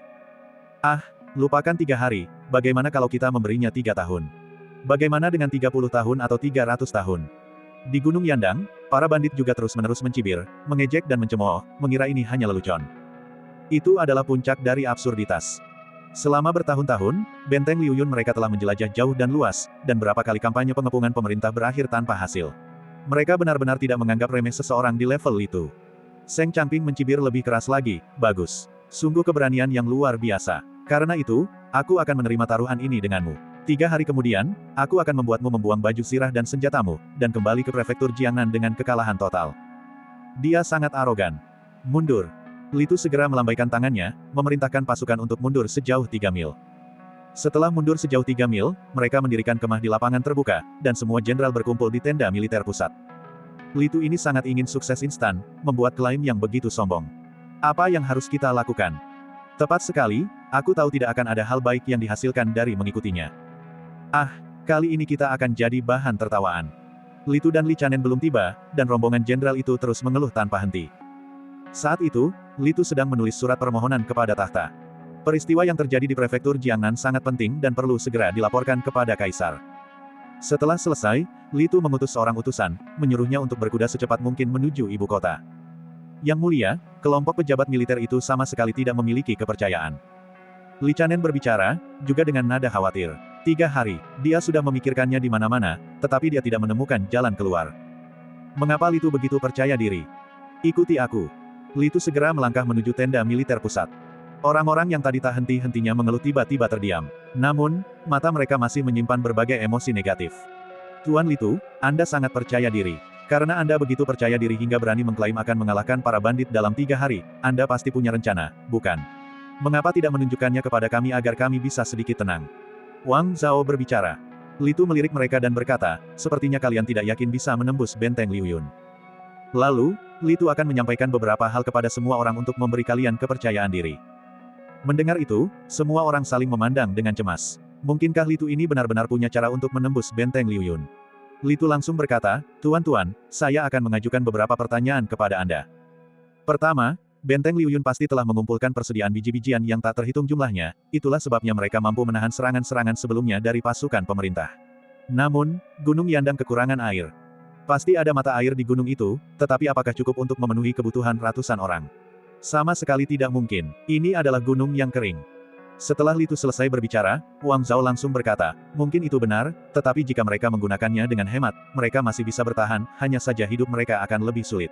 Ah, lupakan 3 hari, bagaimana kalau kita memberinya 3 tahun? Bagaimana dengan 30 tahun atau 300 tahun? Di Gunung Yandang, para bandit juga terus-menerus mencibir, mengejek dan mencemooh, mengira ini hanya lelucon. Itu adalah puncak dari absurditas. Selama bertahun-tahun, benteng Liuyun mereka telah menjelajah jauh dan luas, dan berapa kali kampanye pengepungan pemerintah berakhir tanpa hasil. Mereka benar-benar tidak menganggap remeh seseorang di level itu. Seng Changping mencibir lebih keras lagi, bagus. Sungguh keberanian yang luar biasa. Karena itu, aku akan menerima taruhan ini denganmu. 3 hari kemudian, aku akan membuatmu membuang baju sirah dan senjatamu, dan kembali ke prefektur Jiangnan dengan kekalahan total. Dia sangat arogan. Mundur. Litu segera melambaikan tangannya, memerintahkan pasukan untuk mundur sejauh 3 mil. Setelah mundur sejauh 3 mil, mereka mendirikan kemah di lapangan terbuka, dan semua jenderal berkumpul di tenda militer pusat. Litu ini sangat ingin sukses instan, membuat klaim yang begitu sombong. Apa yang harus kita lakukan? Tepat sekali, aku tahu tidak akan ada hal baik yang dihasilkan dari mengikutinya. Ah, kali ini kita akan jadi bahan tertawaan. Litu dan Li Chanen belum tiba, dan rombongan jenderal itu terus mengeluh tanpa henti. Saat itu, Litu sedang menulis surat permohonan kepada tahta. Peristiwa yang terjadi di prefektur Jiangnan sangat penting dan perlu segera dilaporkan kepada kaisar. Setelah selesai, Litu mengutus seorang utusan, menyuruhnya untuk berkuda secepat mungkin menuju ibu kota. Yang mulia, kelompok pejabat militer itu sama sekali tidak memiliki kepercayaan. Li Chanen berbicara, juga dengan nada khawatir. 3 hari, dia sudah memikirkannya di mana-mana, tetapi dia tidak menemukan jalan keluar. Mengapa Litu begitu percaya diri? Ikuti aku. Litu segera melangkah menuju tenda militer pusat. Orang-orang yang tadi tak henti-hentinya mengeluh tiba-tiba terdiam. Namun, mata mereka masih menyimpan berbagai emosi negatif. Tuan Litu, Anda sangat percaya diri. Karena Anda begitu percaya diri hingga berani mengklaim akan mengalahkan para bandit dalam 3 hari, Anda pasti punya rencana, bukan? Mengapa tidak menunjukkannya kepada kami agar kami bisa sedikit tenang? Wang Zhao berbicara. Litu melirik mereka dan berkata, sepertinya kalian tidak yakin bisa menembus benteng Liuyun. Lalu, Litu akan menyampaikan beberapa hal kepada semua orang untuk memberi kalian kepercayaan diri. Mendengar itu, semua orang saling memandang dengan cemas. Mungkinkah Litu ini benar-benar punya cara untuk menembus benteng Liuyun? Litu langsung berkata, Tuan-tuan, saya akan mengajukan beberapa pertanyaan kepada Anda. Pertama, benteng Liuyun pasti telah mengumpulkan persediaan biji-bijian yang tak terhitung jumlahnya, itulah sebabnya mereka mampu menahan serangan-serangan sebelumnya dari pasukan pemerintah. Namun, Gunung Yandang kekurangan air. Pasti ada mata air di gunung itu, tetapi apakah cukup untuk memenuhi kebutuhan ratusan orang? Sama sekali tidak mungkin. Ini adalah gunung yang kering. Setelah Litu selesai berbicara, Wang Zhao langsung berkata, mungkin itu benar, tetapi jika mereka menggunakannya dengan hemat, mereka masih bisa bertahan, hanya saja hidup mereka akan lebih sulit.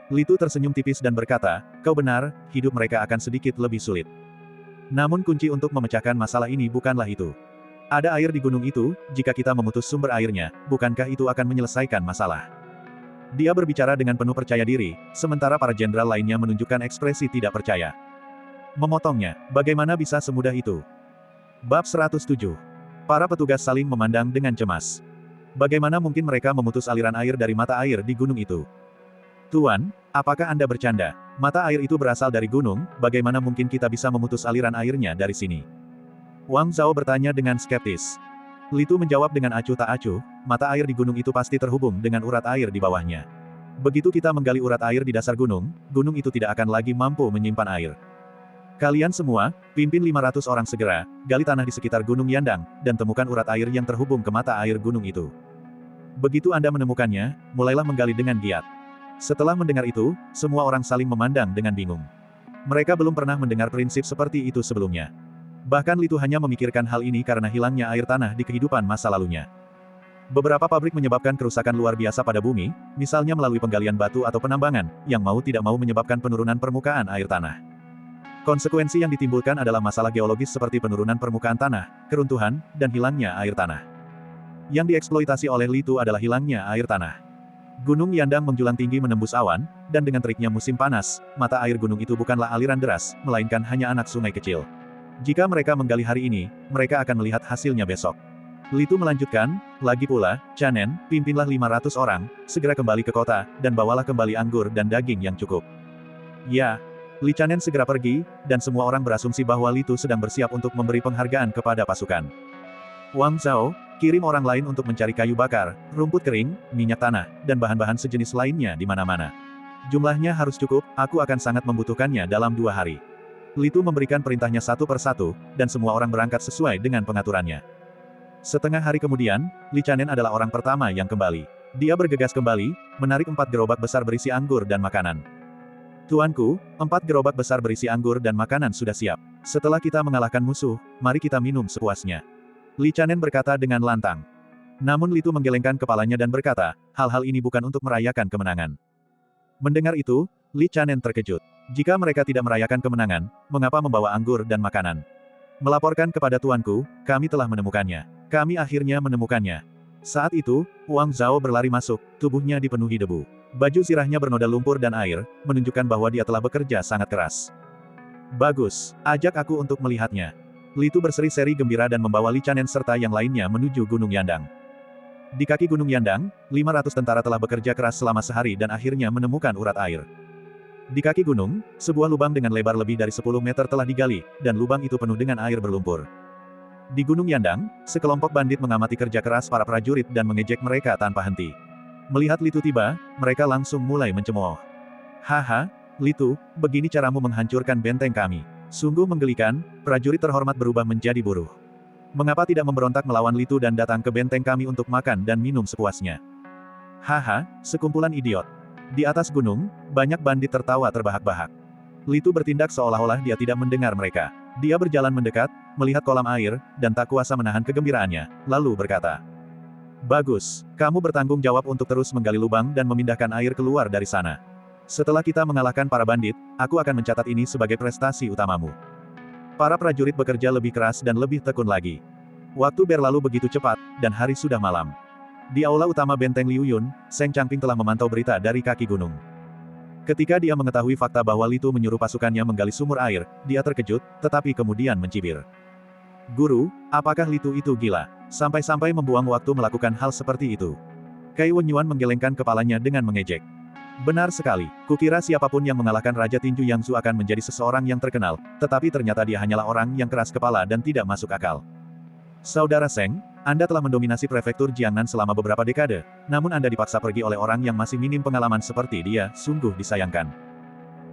Litu tersenyum tipis dan berkata, kau benar, hidup mereka akan sedikit lebih sulit. Namun kunci untuk memecahkan masalah ini bukanlah itu. Ada air di gunung itu, jika kita memutus sumber airnya, bukankah itu akan menyelesaikan masalah? Dia berbicara dengan penuh percaya diri, sementara para jenderal lainnya menunjukkan ekspresi tidak percaya. Memotongnya, bagaimana bisa semudah itu? Bab 107. Para petugas saling memandang dengan cemas. Bagaimana mungkin mereka memutus aliran air dari mata air di gunung itu? Tuan, apakah Anda bercanda? Mata air itu berasal dari gunung, bagaimana mungkin kita bisa memutus aliran airnya dari sini? Wang Zhao bertanya dengan skeptis. Litu menjawab dengan acuh tak acuh, mata air di gunung itu pasti terhubung dengan urat air di bawahnya. Begitu kita menggali urat air di dasar gunung, gunung itu tidak akan lagi mampu menyimpan air. Kalian semua, pimpin 500 orang segera, gali tanah di sekitar Gunung Yandang, dan temukan urat air yang terhubung ke mata air gunung itu. Begitu Anda menemukannya, mulailah menggali dengan giat. Setelah mendengar itu, semua orang saling memandang dengan bingung. Mereka belum pernah mendengar prinsip seperti itu sebelumnya. Bahkan Litu hanya memikirkan hal ini karena hilangnya air tanah di kehidupan masa lalunya. Beberapa pabrik menyebabkan kerusakan luar biasa pada bumi, misalnya melalui penggalian batu atau penambangan, yang mau tidak mau menyebabkan penurunan permukaan air tanah. Konsekuensi yang ditimbulkan adalah masalah geologis seperti penurunan permukaan tanah, keruntuhan, dan hilangnya air tanah. Yang dieksploitasi oleh Li Tu adalah hilangnya air tanah. Gunung Yandang menjulang tinggi menembus awan, dan dengan teriknya musim panas, mata air gunung itu bukanlah aliran deras, melainkan hanya anak sungai kecil. Jika mereka menggali hari ini, mereka akan melihat hasilnya besok. Li Tu melanjutkan, lagi pula, Chanen, pimpinlah 500 orang, segera kembali ke kota, dan bawalah kembali anggur dan daging yang cukup. Ya. Li Chanen segera pergi, dan semua orang berasumsi bahwa Li Tu sedang bersiap untuk memberi penghargaan kepada pasukan. Wang Zhao, kirim orang lain untuk mencari kayu bakar, rumput kering, minyak tanah, dan bahan-bahan sejenis lainnya di mana-mana. Jumlahnya harus cukup, aku akan sangat membutuhkannya dalam 2 hari. Li Tu memberikan perintahnya satu persatu, dan semua orang berangkat sesuai dengan pengaturannya. Setengah hari kemudian, Li Chanen adalah orang pertama yang kembali. Dia bergegas kembali, menarik 4 gerobak besar berisi anggur dan makanan. Tuanku, 4 gerobak besar berisi anggur dan makanan sudah siap. Setelah kita mengalahkan musuh, mari kita minum sepuasnya. Li Chanen berkata dengan lantang. Namun Li Tu menggelengkan kepalanya dan berkata, hal-hal ini bukan untuk merayakan kemenangan. Mendengar itu, Li Chanen terkejut. Jika mereka tidak merayakan kemenangan, mengapa membawa anggur dan makanan? Melaporkan kepada tuanku, kami telah menemukannya. Kami akhirnya menemukannya. Saat itu, Wang Zhao berlari masuk, tubuhnya dipenuhi debu. Baju zirahnya bernoda lumpur dan air, menunjukkan bahwa dia telah bekerja sangat keras. Bagus, ajak aku untuk melihatnya. Li Tu berseri-seri gembira dan membawa Li Chanen serta yang lainnya menuju Gunung Yandang. Di kaki Gunung Yandang, 500 tentara telah bekerja keras selama sehari dan akhirnya menemukan urat air. Di kaki gunung, sebuah lubang dengan lebar lebih dari 10 meter telah digali, dan lubang itu penuh dengan air berlumpur. Di Gunung Yandang, sekelompok bandit mengamati kerja keras para prajurit dan mengejek mereka tanpa henti. Melihat Li Tu tiba, mereka langsung mulai mencemooh. Haha, Li Tu, begini caramu menghancurkan benteng kami. Sungguh menggelikan, prajurit terhormat berubah menjadi buruh. Mengapa tidak memberontak melawan Li Tu dan datang ke benteng kami untuk makan dan minum sepuasnya? Haha, sekumpulan idiot. Di atas gunung, banyak bandit tertawa terbahak-bahak. Li Tu bertindak seolah-olah dia tidak mendengar mereka. Dia berjalan mendekat, melihat kolam air, dan tak kuasa menahan kegembiraannya, lalu berkata, bagus, kamu bertanggung jawab untuk terus menggali lubang dan memindahkan air keluar dari sana. Setelah kita mengalahkan para bandit, aku akan mencatat ini sebagai prestasi utamamu. Para prajurit bekerja lebih keras dan lebih tekun lagi. Waktu berlalu begitu cepat, dan hari sudah malam. Di aula utama benteng Liu Yun, Seng Changping telah memantau berita dari kaki gunung. Ketika dia mengetahui fakta bahwa Li Tu menyuruh pasukannya menggali sumur air, dia terkejut, tetapi kemudian mencibir. Guru, apakah Li Tu itu gila? Sampai-sampai membuang waktu melakukan hal seperti itu. Kai Wenyuan menggelengkan kepalanya dengan mengejek. Benar sekali, kukira siapapun yang mengalahkan Raja Tinju Yangzu akan menjadi seseorang yang terkenal, tetapi ternyata dia hanyalah orang yang keras kepala dan tidak masuk akal. Saudara Seng, Anda telah mendominasi prefektur Jiangnan selama beberapa dekade, namun Anda dipaksa pergi oleh orang yang masih minim pengalaman seperti dia, sungguh disayangkan.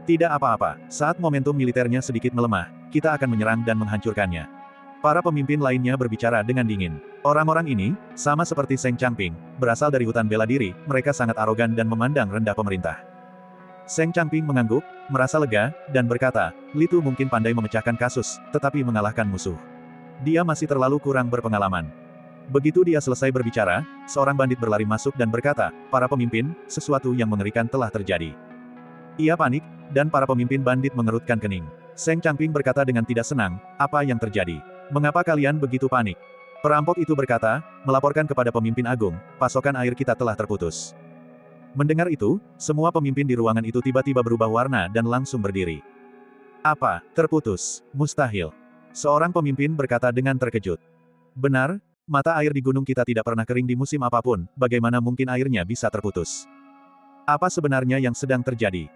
Tidak apa-apa, saat momentum militernya sedikit melemah, kita akan menyerang dan menghancurkannya. Para pemimpin lainnya berbicara dengan dingin. Orang-orang ini, sama seperti Seng Changping, berasal dari hutan bela diri, mereka sangat arogan dan memandang rendah pemerintah. Seng Changping mengangguk, merasa lega, dan berkata, Li Tu mungkin pandai memecahkan kasus, tetapi mengalahkan musuh. Dia masih terlalu kurang berpengalaman. Begitu dia selesai berbicara, seorang bandit berlari masuk dan berkata, para pemimpin, sesuatu yang mengerikan telah terjadi. Ia panik, dan para pemimpin bandit mengerutkan kening. Seng Changping berkata dengan tidak senang, apa yang terjadi? Mengapa kalian begitu panik? Perampok itu berkata, melaporkan kepada pemimpin agung, pasokan air kita telah terputus. Mendengar itu, semua pemimpin di ruangan itu tiba-tiba berubah warna dan langsung berdiri. Apa, terputus? Mustahil. Seorang pemimpin berkata dengan terkejut. Benar, mata air di gunung kita tidak pernah kering di musim apapun, bagaimana mungkin airnya bisa terputus? Apa sebenarnya yang sedang terjadi?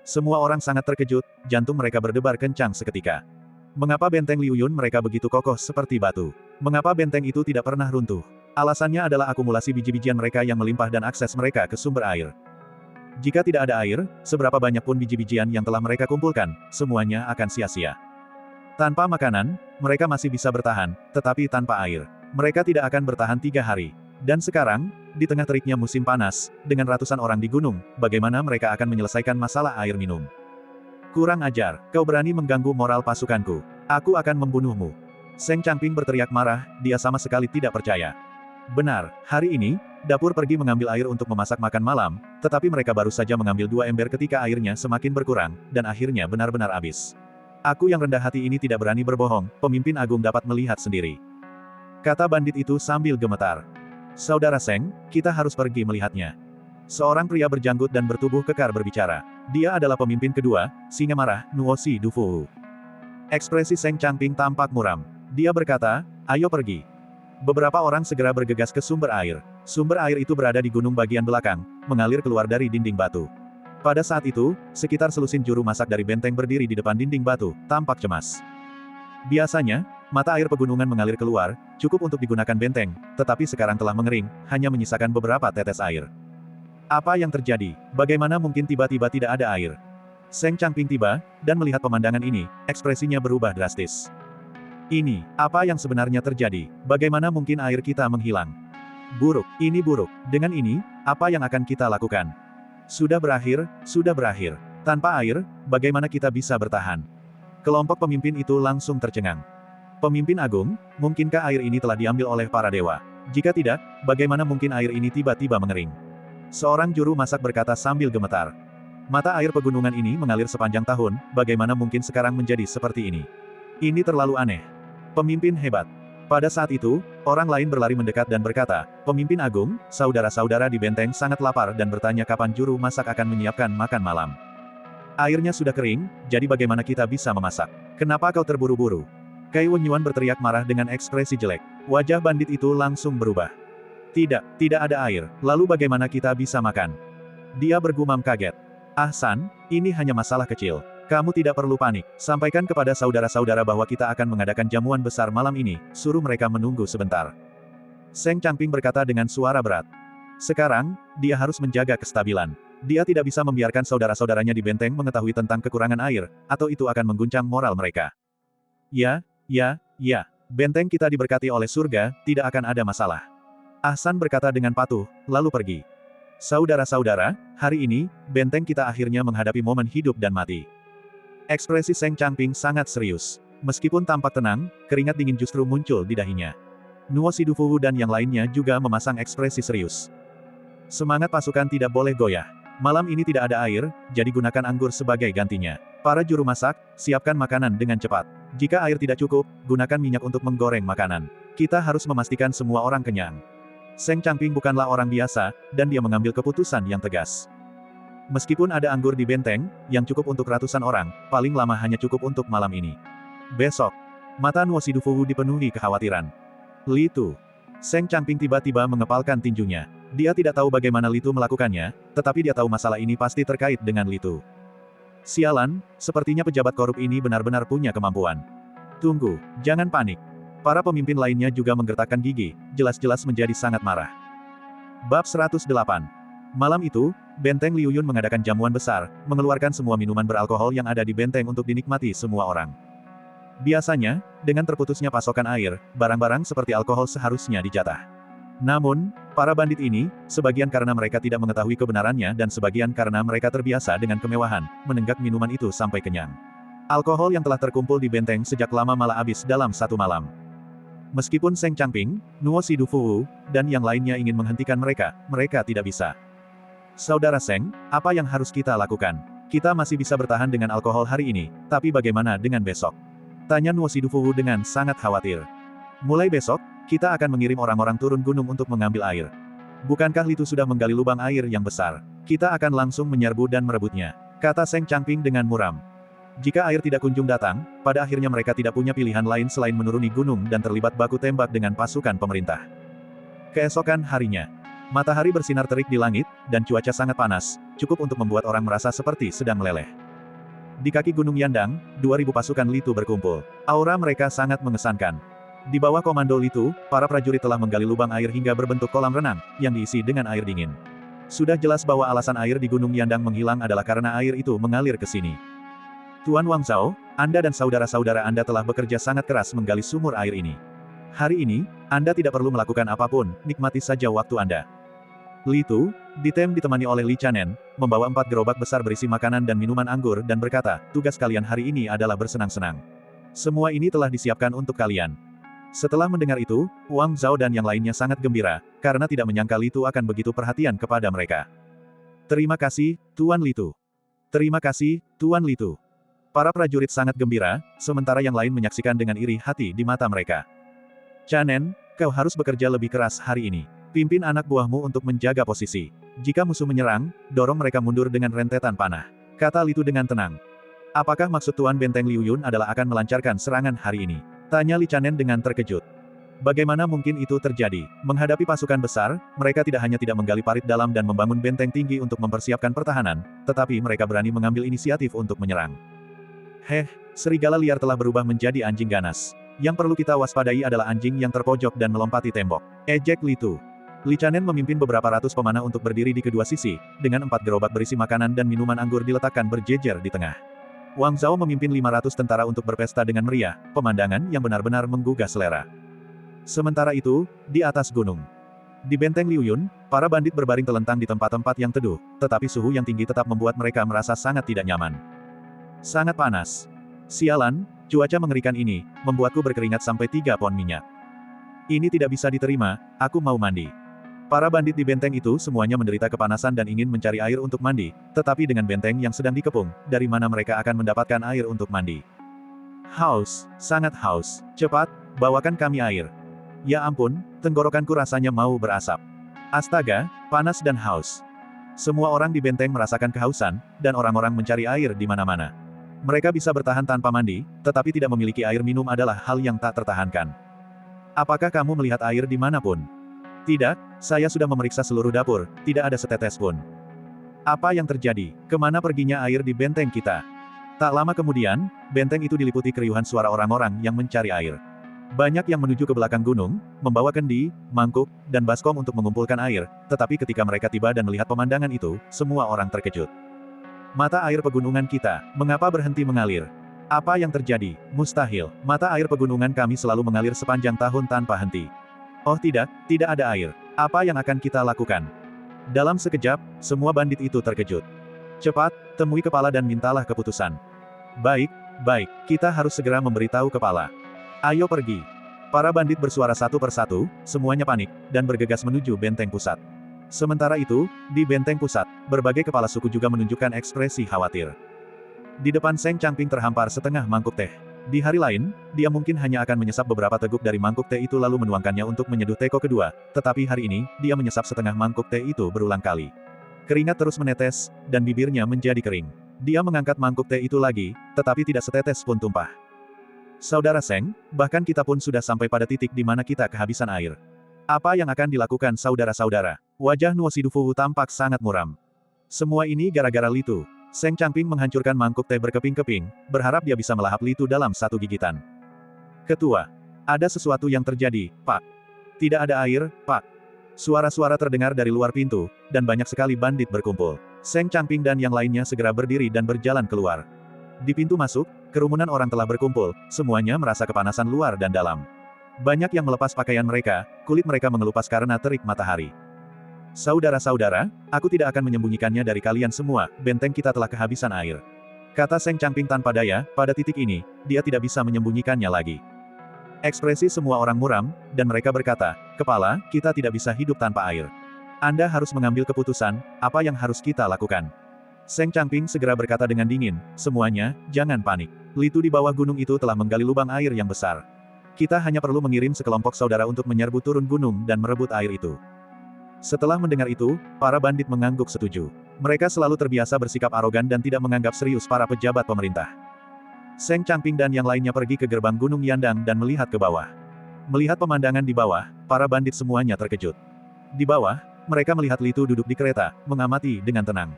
Semua orang sangat terkejut, jantung mereka berdebar kencang seketika. Mengapa benteng Liu Yun mereka begitu kokoh seperti batu? Mengapa benteng itu tidak pernah runtuh? Alasannya adalah akumulasi biji-bijian mereka yang melimpah dan akses mereka ke sumber air. Jika tidak ada air, seberapa banyak pun biji-bijian yang telah mereka kumpulkan, semuanya akan sia-sia. Tanpa makanan, mereka masih bisa bertahan, tetapi tanpa air, mereka tidak akan bertahan 3 hari. Dan sekarang, di tengah teriknya musim panas, dengan ratusan orang di gunung, bagaimana mereka akan menyelesaikan masalah air minum? Kurang ajar, kau berani mengganggu moral pasukanku. Aku akan membunuhmu. Seng Changping berteriak marah, dia sama sekali tidak percaya. Benar, hari ini, dapur pergi mengambil air untuk memasak makan malam, tetapi mereka baru saja mengambil 2 ember ketika airnya semakin berkurang, dan akhirnya benar-benar habis. Aku yang rendah hati ini tidak berani berbohong, pemimpin agung dapat melihat sendiri. Kata bandit itu sambil gemetar. Saudara Seng, kita harus pergi melihatnya. Seorang pria berjanggut dan bertubuh kekar berbicara. Dia adalah pemimpin kedua, singa marah, Nuosi Dufu. Ekspresi Seng Changping tampak muram. Dia berkata, ayo pergi. Beberapa orang segera bergegas ke sumber air. Sumber air itu berada di gunung bagian belakang, mengalir keluar dari dinding batu. Pada saat itu, sekitar selusin juru masak dari benteng berdiri di depan dinding batu, tampak cemas. Biasanya, mata air pegunungan mengalir keluar, cukup untuk digunakan benteng, tetapi sekarang telah mengering, hanya menyisakan beberapa tetes air. Apa yang terjadi? Bagaimana mungkin tiba-tiba tidak ada air? Seng Changping tiba, dan melihat pemandangan ini, ekspresinya berubah drastis. Ini, apa yang sebenarnya terjadi? Bagaimana mungkin air kita menghilang? Buruk, ini buruk. Dengan ini, apa yang akan kita lakukan? Sudah berakhir, sudah berakhir. Tanpa air, bagaimana kita bisa bertahan? Kelompok pemimpin itu langsung tercengang. Pemimpin agung, mungkinkah air ini telah diambil oleh para dewa? Jika tidak, bagaimana mungkin air ini tiba-tiba mengering? Seorang juru masak berkata sambil gemetar. Mata air pegunungan ini mengalir sepanjang tahun, bagaimana mungkin sekarang menjadi seperti ini? Ini terlalu aneh. Pemimpin hebat. Pada saat itu, orang lain berlari mendekat dan berkata, pemimpin agung, saudara-saudara di benteng sangat lapar dan bertanya kapan juru masak akan menyiapkan makan malam. Airnya sudah kering, jadi bagaimana kita bisa memasak? Kenapa kau terburu-buru? Kai Wenyuan berteriak marah dengan ekspresi jelek. Wajah bandit itu langsung berubah. Tidak ada air, lalu bagaimana kita bisa makan? Dia bergumam kaget. Ahsan, ini hanya masalah kecil. Kamu tidak perlu panik. Sampaikan kepada saudara-saudara bahwa kita akan mengadakan jamuan besar malam ini, suruh mereka menunggu sebentar. Seng Changping berkata dengan suara berat. Sekarang, dia harus menjaga kestabilan. Dia tidak bisa membiarkan saudara-saudaranya di benteng mengetahui tentang kekurangan air, atau itu akan mengguncang moral mereka. Ya. Benteng kita diberkati oleh surga, tidak akan ada masalah. Ahsan berkata dengan patuh, lalu pergi. Saudara-saudara, hari ini, benteng kita akhirnya menghadapi momen hidup dan mati. Ekspresi Seng Changping sangat serius. Meskipun tampak tenang, keringat dingin justru muncul di dahinya. Nuosi Dufu dan yang lainnya juga memasang ekspresi serius. Semangat pasukan tidak boleh goyah. Malam ini tidak ada air, jadi gunakan anggur sebagai gantinya. Para juru masak, siapkan makanan dengan cepat. Jika air tidak cukup, gunakan minyak untuk menggoreng makanan. Kita harus memastikan semua orang kenyang. Seng Changping bukanlah orang biasa, dan dia mengambil keputusan yang tegas. Meskipun ada anggur di benteng, yang cukup untuk ratusan orang, paling lama hanya cukup untuk malam ini. Besok, mata Nuosi Dufu dipenuhi kekhawatiran. Li Tu. Seng Changping tiba-tiba mengepalkan tinjunya. Dia tidak tahu bagaimana Li Tu melakukannya, tetapi dia tahu masalah ini pasti terkait dengan Li Tu. Sialan, sepertinya pejabat korup ini benar-benar punya kemampuan. Tunggu, jangan panik. Para pemimpin lainnya juga menggertakkan gigi, jelas-jelas menjadi sangat marah. Bab 108. Malam itu, benteng Liu Yun mengadakan jamuan besar, mengeluarkan semua minuman beralkohol yang ada di benteng untuk dinikmati semua orang. Biasanya, dengan terputusnya pasokan air, barang-barang seperti alkohol seharusnya dijatah. Namun, para bandit ini, sebagian karena mereka tidak mengetahui kebenarannya dan sebagian karena mereka terbiasa dengan kemewahan, menenggak minuman itu sampai kenyang. Alkohol yang telah terkumpul di benteng sejak lama malah habis dalam satu malam. Meskipun Seng Changping, Nuosi Dufu, dan yang lainnya ingin menghentikan mereka, mereka tidak bisa. Saudara Seng, apa yang harus kita lakukan? Kita masih bisa bertahan dengan alkohol hari ini, tapi bagaimana dengan besok? Tanya Nuosi Dufu dengan sangat khawatir. Mulai besok, kita akan mengirim orang-orang turun gunung untuk mengambil air. Bukankah Li Tu sudah menggali lubang air yang besar? Kita akan langsung menyerbu dan merebutnya. Kata Seng Changping dengan muram. Jika air tidak kunjung datang, pada akhirnya mereka tidak punya pilihan lain selain menuruni gunung dan terlibat baku tembak dengan pasukan pemerintah. Keesokan harinya, matahari bersinar terik di langit, dan cuaca sangat panas, cukup untuk membuat orang merasa seperti sedang meleleh. Di kaki Gunung Yandang, 2000 pasukan Li Tu berkumpul. Aura mereka sangat mengesankan. Di bawah komando Li Tu, para prajurit telah menggali lubang air hingga berbentuk kolam renang, yang diisi dengan air dingin. Sudah jelas bahwa alasan air di Gunung Yandang menghilang adalah karena air itu mengalir ke sini. Tuan Wang Zhao, Anda dan saudara-saudara Anda telah bekerja sangat keras menggali sumur air ini. Hari ini, Anda tidak perlu melakukan apapun, nikmati saja waktu Anda. Li Tu, ditemani oleh Li Chanen, membawa 4 gerobak besar berisi makanan dan minuman anggur dan berkata, tugas kalian hari ini adalah bersenang-senang. Semua ini telah disiapkan untuk kalian. Setelah mendengar itu, Wang Zhao dan yang lainnya sangat gembira, karena tidak menyangka Li Tu akan begitu perhatian kepada mereka. Terima kasih, Tuan Li Tu. Terima kasih, Tuan Li Tu. Para prajurit sangat gembira, sementara yang lain menyaksikan dengan iri hati di mata mereka. Chanen, kau harus bekerja lebih keras hari ini. Pimpin anak buahmu untuk menjaga posisi. Jika musuh menyerang, dorong mereka mundur dengan rentetan panah. Kata Li Tu dengan tenang. Apakah maksud Tuan Benteng Liu Yun adalah akan melancarkan serangan hari ini? Tanya Li Chanen dengan terkejut. Bagaimana mungkin itu terjadi? Menghadapi pasukan besar, mereka tidak hanya tidak menggali parit dalam dan membangun benteng tinggi untuk mempersiapkan pertahanan, tetapi mereka berani mengambil inisiatif untuk menyerang. Serigala liar telah berubah menjadi anjing ganas. Yang perlu kita waspadai adalah anjing yang terpojok dan melompati tembok. Ejek Li Tu. Li Chanen memimpin beberapa ratus pemanah untuk berdiri di kedua sisi, dengan 4 gerobak berisi makanan dan minuman anggur diletakkan berjejer di tengah. Wang Zhao memimpin 500 tentara untuk berpesta dengan meriah, pemandangan yang benar-benar menggugah selera. Sementara itu, di atas gunung. Di benteng Liu Yun, para bandit berbaring telentang di tempat-tempat yang teduh, tetapi suhu yang tinggi tetap membuat mereka merasa sangat tidak nyaman. Sangat panas. Sialan, cuaca mengerikan ini, membuatku berkeringat sampai 3 pon minyak. Ini tidak bisa diterima, aku mau mandi. Para bandit di benteng itu semuanya menderita kepanasan dan ingin mencari air untuk mandi, tetapi dengan benteng yang sedang dikepung, dari mana mereka akan mendapatkan air untuk mandi? Haus, sangat haus. Cepat, bawakan kami air. Ya ampun, tenggorokanku rasanya mau berasap. Astaga, panas dan haus. Semua orang di benteng merasakan kehausan, dan orang-orang mencari air di mana-mana. Mereka bisa bertahan tanpa mandi, tetapi tidak memiliki air minum adalah hal yang tak tertahankan. Apakah kamu melihat air di manapun? Tidak, saya sudah memeriksa seluruh dapur, tidak ada setetes pun. Apa yang terjadi? Kemana perginya air di benteng kita? Tak lama kemudian, benteng itu diliputi keriuhan suara orang-orang yang mencari air. Banyak yang menuju ke belakang gunung, membawa kendi, mangkuk, dan baskom untuk mengumpulkan air, tetapi ketika mereka tiba dan melihat pemandangan itu, semua orang terkejut. Mata air pegunungan kita, mengapa berhenti mengalir? Apa yang terjadi? Mustahil, mata air pegunungan kami selalu mengalir sepanjang tahun tanpa henti. Oh tidak, tidak ada air. Apa yang akan kita lakukan? Dalam sekejap, semua bandit itu terkejut. Cepat, temui kepala dan mintalah keputusan. Baik, kita harus segera memberitahu kepala. Ayo pergi. Para bandit bersuara satu persatu, semuanya panik, dan bergegas menuju benteng pusat. Sementara itu, di benteng pusat, berbagai kepala suku juga menunjukkan ekspresi khawatir. Di depan Seng Changping terhampar setengah mangkuk teh. Di hari lain, dia mungkin hanya akan menyesap beberapa teguk dari mangkuk teh itu lalu menuangkannya untuk menyeduh teko kedua, tetapi hari ini, dia menyesap setengah mangkuk teh itu berulang kali. Keringat terus menetes, dan bibirnya menjadi kering. Dia mengangkat mangkuk teh itu lagi, tetapi tidak setetes pun tumpah. Saudara Seng, bahkan kita pun sudah sampai pada titik di mana kita kehabisan air. Apa yang akan dilakukan saudara-saudara? Wajah Nuo Sidufu tampak sangat muram. Semua ini gara-gara Li Tu. Seng Changping menghancurkan mangkuk teh berkeping-keping, berharap dia bisa melahap Li Tu dalam satu gigitan. Ketua. Ada sesuatu yang terjadi, Pak. Tidak ada air, Pak. Suara-suara terdengar dari luar pintu, dan banyak sekali bandit berkumpul. Seng Changping dan yang lainnya segera berdiri dan berjalan keluar. Di pintu masuk, kerumunan orang telah berkumpul, semuanya merasa kepanasan luar dan dalam. Banyak yang melepas pakaian mereka, kulit mereka mengelupas karena terik matahari. Saudara-saudara, aku tidak akan menyembunyikannya dari kalian semua, benteng kita telah kehabisan air. Kata Seng Changping tanpa daya, pada titik ini, dia tidak bisa menyembunyikannya lagi. Ekspresi semua orang muram, dan mereka berkata, Kepala, kita tidak bisa hidup tanpa air. Anda harus mengambil keputusan, apa yang harus kita lakukan. Seng Changping segera berkata dengan dingin, semuanya, jangan panik. Li Tu di bawah gunung itu telah menggali lubang air yang besar. Kita hanya perlu mengirim sekelompok saudara untuk menyerbu turun gunung dan merebut air itu. Setelah mendengar itu, para bandit mengangguk setuju. Mereka selalu terbiasa bersikap arogan dan tidak menganggap serius para pejabat pemerintah. Seng Changping dan yang lainnya pergi ke gerbang Gunung Yandang dan melihat ke bawah. Melihat pemandangan di bawah, para bandit semuanya terkejut. Di bawah, mereka melihat Li Tu duduk di kereta, mengamati dengan tenang.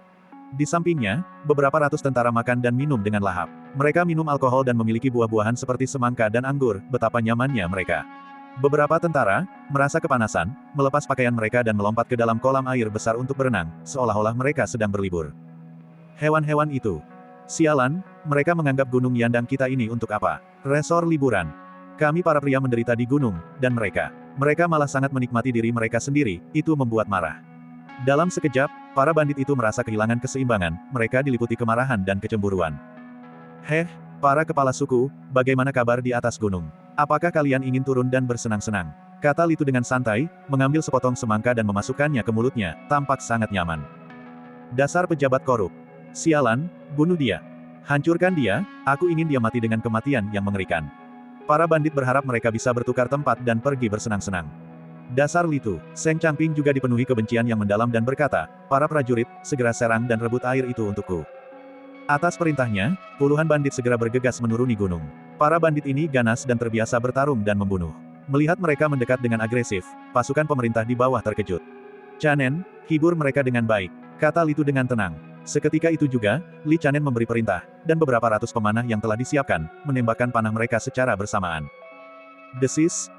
Di sampingnya, beberapa ratus tentara makan dan minum dengan lahap. Mereka minum alkohol dan memiliki buah-buahan seperti semangka dan anggur, betapa nyamannya mereka. Beberapa tentara, merasa kepanasan, melepas pakaian mereka dan melompat ke dalam kolam air besar untuk berenang, seolah-olah mereka sedang berlibur. Hewan-hewan itu. Sialan, mereka menganggap gunung Yandang kita ini untuk apa? Resor liburan. Kami para pria menderita di gunung, dan mereka malah sangat menikmati diri mereka sendiri, itu membuat marah. Dalam sekejap, para bandit itu merasa kehilangan keseimbangan, mereka diliputi kemarahan dan kecemburuan. Para kepala suku, bagaimana kabar di atas gunung? Apakah kalian ingin turun dan bersenang-senang? Kata Li Tu dengan santai, mengambil sepotong semangka dan memasukkannya ke mulutnya, tampak sangat nyaman. Dasar pejabat korup. Sialan, bunuh dia. Hancurkan dia, aku ingin dia mati dengan kematian yang mengerikan. Para bandit berharap mereka bisa bertukar tempat dan pergi bersenang-senang. Dasar Litu, Seng Changping juga dipenuhi kebencian yang mendalam dan berkata, para prajurit, segera serang dan rebut air itu untukku. Atas perintahnya, puluhan bandit segera bergegas menuruni gunung. Para bandit ini ganas dan terbiasa bertarung dan membunuh. Melihat mereka mendekat dengan agresif, pasukan pemerintah di bawah terkejut. Chanen, hibur mereka dengan baik, kata Litu dengan tenang. Seketika itu juga, Li Chanen memberi perintah, dan beberapa ratus pemanah yang telah disiapkan, menembakkan panah mereka secara bersamaan. Desis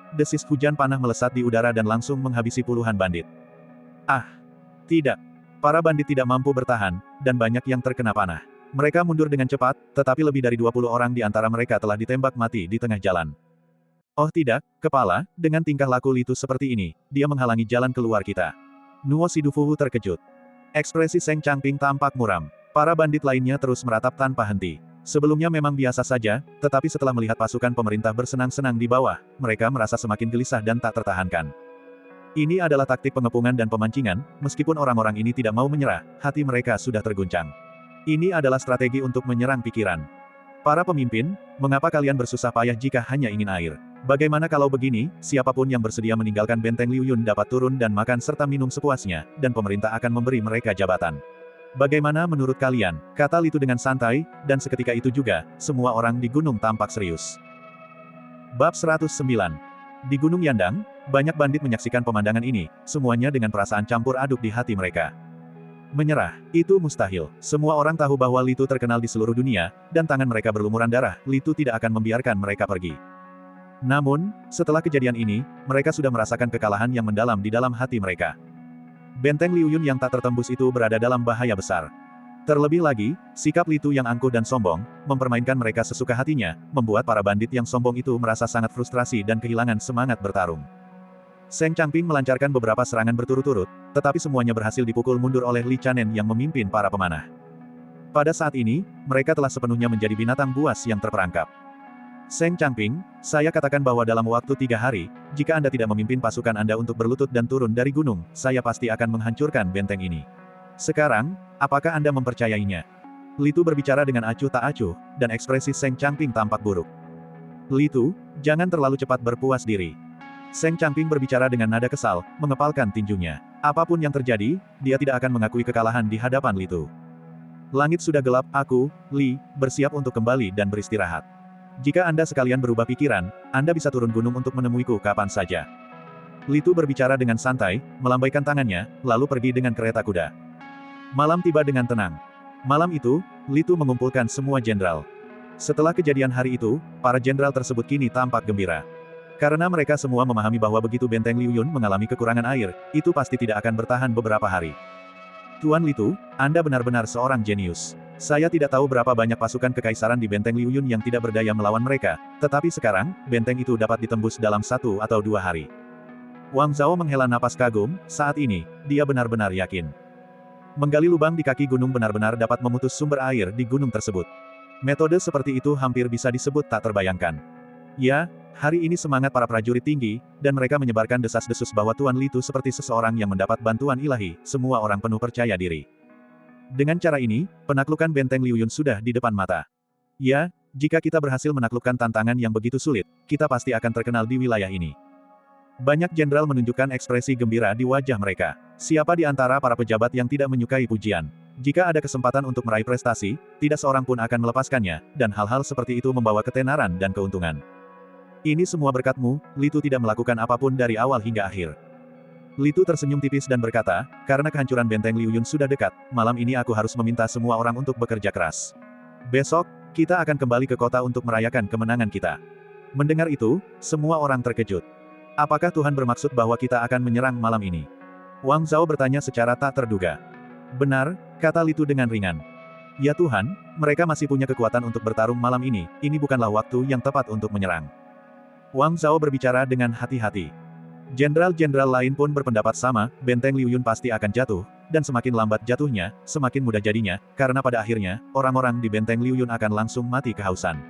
hujan panah melesat di udara dan langsung menghabisi puluhan bandit. Ah! Tidak! Para bandit tidak mampu bertahan, dan banyak yang terkena panah. Mereka mundur dengan cepat, tetapi lebih dari 20 orang di antara mereka telah ditembak mati di tengah jalan. Oh tidak, kepala, dengan tingkah laku Litu seperti ini, dia menghalangi jalan keluar kita. Nuo Sidufuhu terkejut. Ekspresi Seng Changping tampak muram. Para bandit lainnya terus meratap tanpa henti. Sebelumnya memang biasa saja, tetapi setelah melihat pasukan pemerintah bersenang-senang di bawah, mereka merasa semakin gelisah dan tak tertahankan. Ini adalah taktik pengepungan dan pemancingan, meskipun orang-orang ini tidak mau menyerah, hati mereka sudah terguncang. Ini adalah strategi untuk menyerang pikiran. Para pemimpin, mengapa kalian bersusah payah jika hanya ingin air? Bagaimana kalau begini, siapapun yang bersedia meninggalkan benteng Liu Yun dapat turun dan makan serta minum sepuasnya, dan pemerintah akan memberi mereka jabatan. Bagaimana menurut kalian? Kata Litu dengan santai, dan seketika itu juga, semua orang di gunung tampak serius. Bab 109. Di Gunung Yandang, banyak bandit menyaksikan pemandangan ini, semuanya dengan perasaan campur aduk di hati mereka. Menyerah, itu mustahil. Semua orang tahu bahwa Litu terkenal di seluruh dunia, dan tangan mereka berlumuran darah, Litu tidak akan membiarkan mereka pergi. Namun, setelah kejadian ini, mereka sudah merasakan kekalahan yang mendalam di dalam hati mereka. Benteng Liu Yun yang tak tertembus itu berada dalam bahaya besar. Terlebih lagi, sikap Litu yang angkuh dan sombong, mempermainkan mereka sesuka hatinya, membuat para bandit yang sombong itu merasa sangat frustrasi dan kehilangan semangat bertarung. Seng Changping melancarkan beberapa serangan berturut-turut, tetapi semuanya berhasil dipukul mundur oleh Li Chanen yang memimpin para pemanah. Pada saat ini, mereka telah sepenuhnya menjadi binatang buas yang terperangkap. Seng Changping, saya katakan bahwa dalam waktu 3 hari, jika Anda tidak memimpin pasukan Anda untuk berlutut dan turun dari gunung, saya pasti akan menghancurkan benteng ini. Sekarang, apakah Anda mempercayainya? Litu berbicara dengan acuh tak acuh, dan ekspresi Seng Changping tampak buruk. Litu, jangan terlalu cepat berpuas diri. Seng Changping berbicara dengan nada kesal, mengepalkan tinjunya. Apapun yang terjadi, dia tidak akan mengakui kekalahan di hadapan Litu. Langit sudah gelap, aku, Li, bersiap untuk kembali dan beristirahat. Jika Anda sekalian berubah pikiran, Anda bisa turun gunung untuk menemuiku kapan saja. Litu berbicara dengan santai, melambaikan tangannya, lalu pergi dengan kereta kuda. Malam tiba dengan tenang. Malam itu, Litu mengumpulkan semua jenderal. Setelah kejadian hari itu, para jenderal tersebut kini tampak gembira. Karena mereka semua memahami bahwa begitu benteng Liu Yun mengalami kekurangan air, itu pasti tidak akan bertahan beberapa hari. Tuan Litu, Anda benar-benar seorang jenius. Saya tidak tahu berapa banyak pasukan kekaisaran di benteng Liu Yun yang tidak berdaya melawan mereka, tetapi sekarang, benteng itu dapat ditembus dalam 1 atau 2 hari. Wang Zhao menghela napas kagum, saat ini, dia benar-benar yakin. Menggali lubang di kaki gunung benar-benar dapat memutus sumber air di gunung tersebut. Metode seperti itu hampir bisa disebut tak terbayangkan. Ya, hari ini semangat para prajurit tinggi, dan mereka menyebarkan desas-desus bahwa Tuan Litu seperti seseorang yang mendapat bantuan ilahi, semua orang penuh percaya diri. Dengan cara ini, penaklukan benteng Liu Yun sudah di depan mata. Ya, jika kita berhasil menaklukkan tantangan yang begitu sulit, kita pasti akan terkenal di wilayah ini. Banyak jenderal menunjukkan ekspresi gembira di wajah mereka. Siapa di antara para pejabat yang tidak menyukai pujian? Jika ada kesempatan untuk meraih prestasi, tidak seorang pun akan melepaskannya, dan hal-hal seperti itu membawa ketenaran dan keuntungan. Ini semua berkatmu, Litu tidak melakukan apapun dari awal hingga akhir. Litu tersenyum tipis dan berkata, karena kehancuran benteng Liu Yun sudah dekat, malam ini aku harus meminta semua orang untuk bekerja keras. Besok, kita akan kembali ke kota untuk merayakan kemenangan kita. Mendengar itu, semua orang terkejut. Apakah Tuhan bermaksud bahwa kita akan menyerang malam ini? Wang Zhao bertanya secara tak terduga. Benar, kata Litu dengan ringan. Ya Tuhan, mereka masih punya kekuatan untuk bertarung malam ini bukanlah waktu yang tepat untuk menyerang. Wang Zhao berbicara dengan hati-hati. Jenderal-jenderal lain pun berpendapat sama, benteng Liu Yun pasti akan jatuh, dan semakin lambat jatuhnya, semakin mudah jadinya, karena pada akhirnya, orang-orang di benteng Liu Yun akan langsung mati kehausan.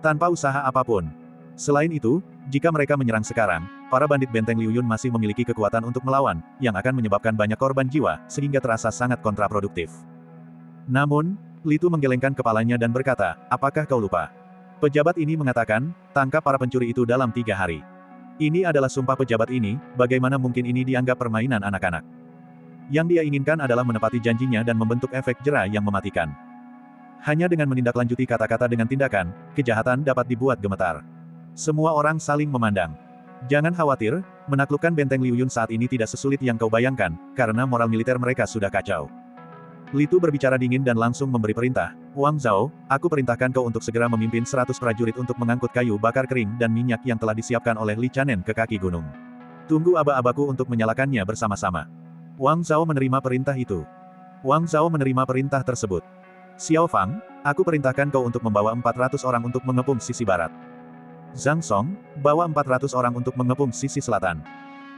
Tanpa usaha apapun. Selain itu, jika mereka menyerang sekarang, para bandit benteng Liu Yun masih memiliki kekuatan untuk melawan, yang akan menyebabkan banyak korban jiwa, sehingga terasa sangat kontraproduktif. Namun, Li Tu menggelengkan kepalanya dan berkata, apakah kau lupa? Pejabat ini mengatakan, tangkap para pencuri itu dalam 3 hari. Ini adalah sumpah pejabat ini, bagaimana mungkin ini dianggap permainan anak-anak? Yang dia inginkan adalah menepati janjinya dan membentuk efek jera yang mematikan. Hanya dengan menindaklanjuti kata-kata dengan tindakan, kejahatan dapat dibuat gemetar. Semua orang saling memandang. Jangan khawatir, menaklukkan benteng Liuyun saat ini tidak sesulit yang kau bayangkan, karena moral militer mereka sudah kacau. Li Tu berbicara dingin dan langsung memberi perintah, Wang Zhao, aku perintahkan kau untuk segera memimpin 100 prajurit untuk mengangkut kayu bakar kering dan minyak yang telah disiapkan oleh Li Chanen ke kaki gunung. Tunggu aba-abaku untuk menyalakannya bersama-sama. Wang Zhao menerima perintah itu. Wang Zhao menerima perintah tersebut. Xiao Fang, aku perintahkan kau untuk membawa 400 orang untuk mengepung sisi barat. Zhang Song, bawa 400 orang untuk mengepung sisi selatan.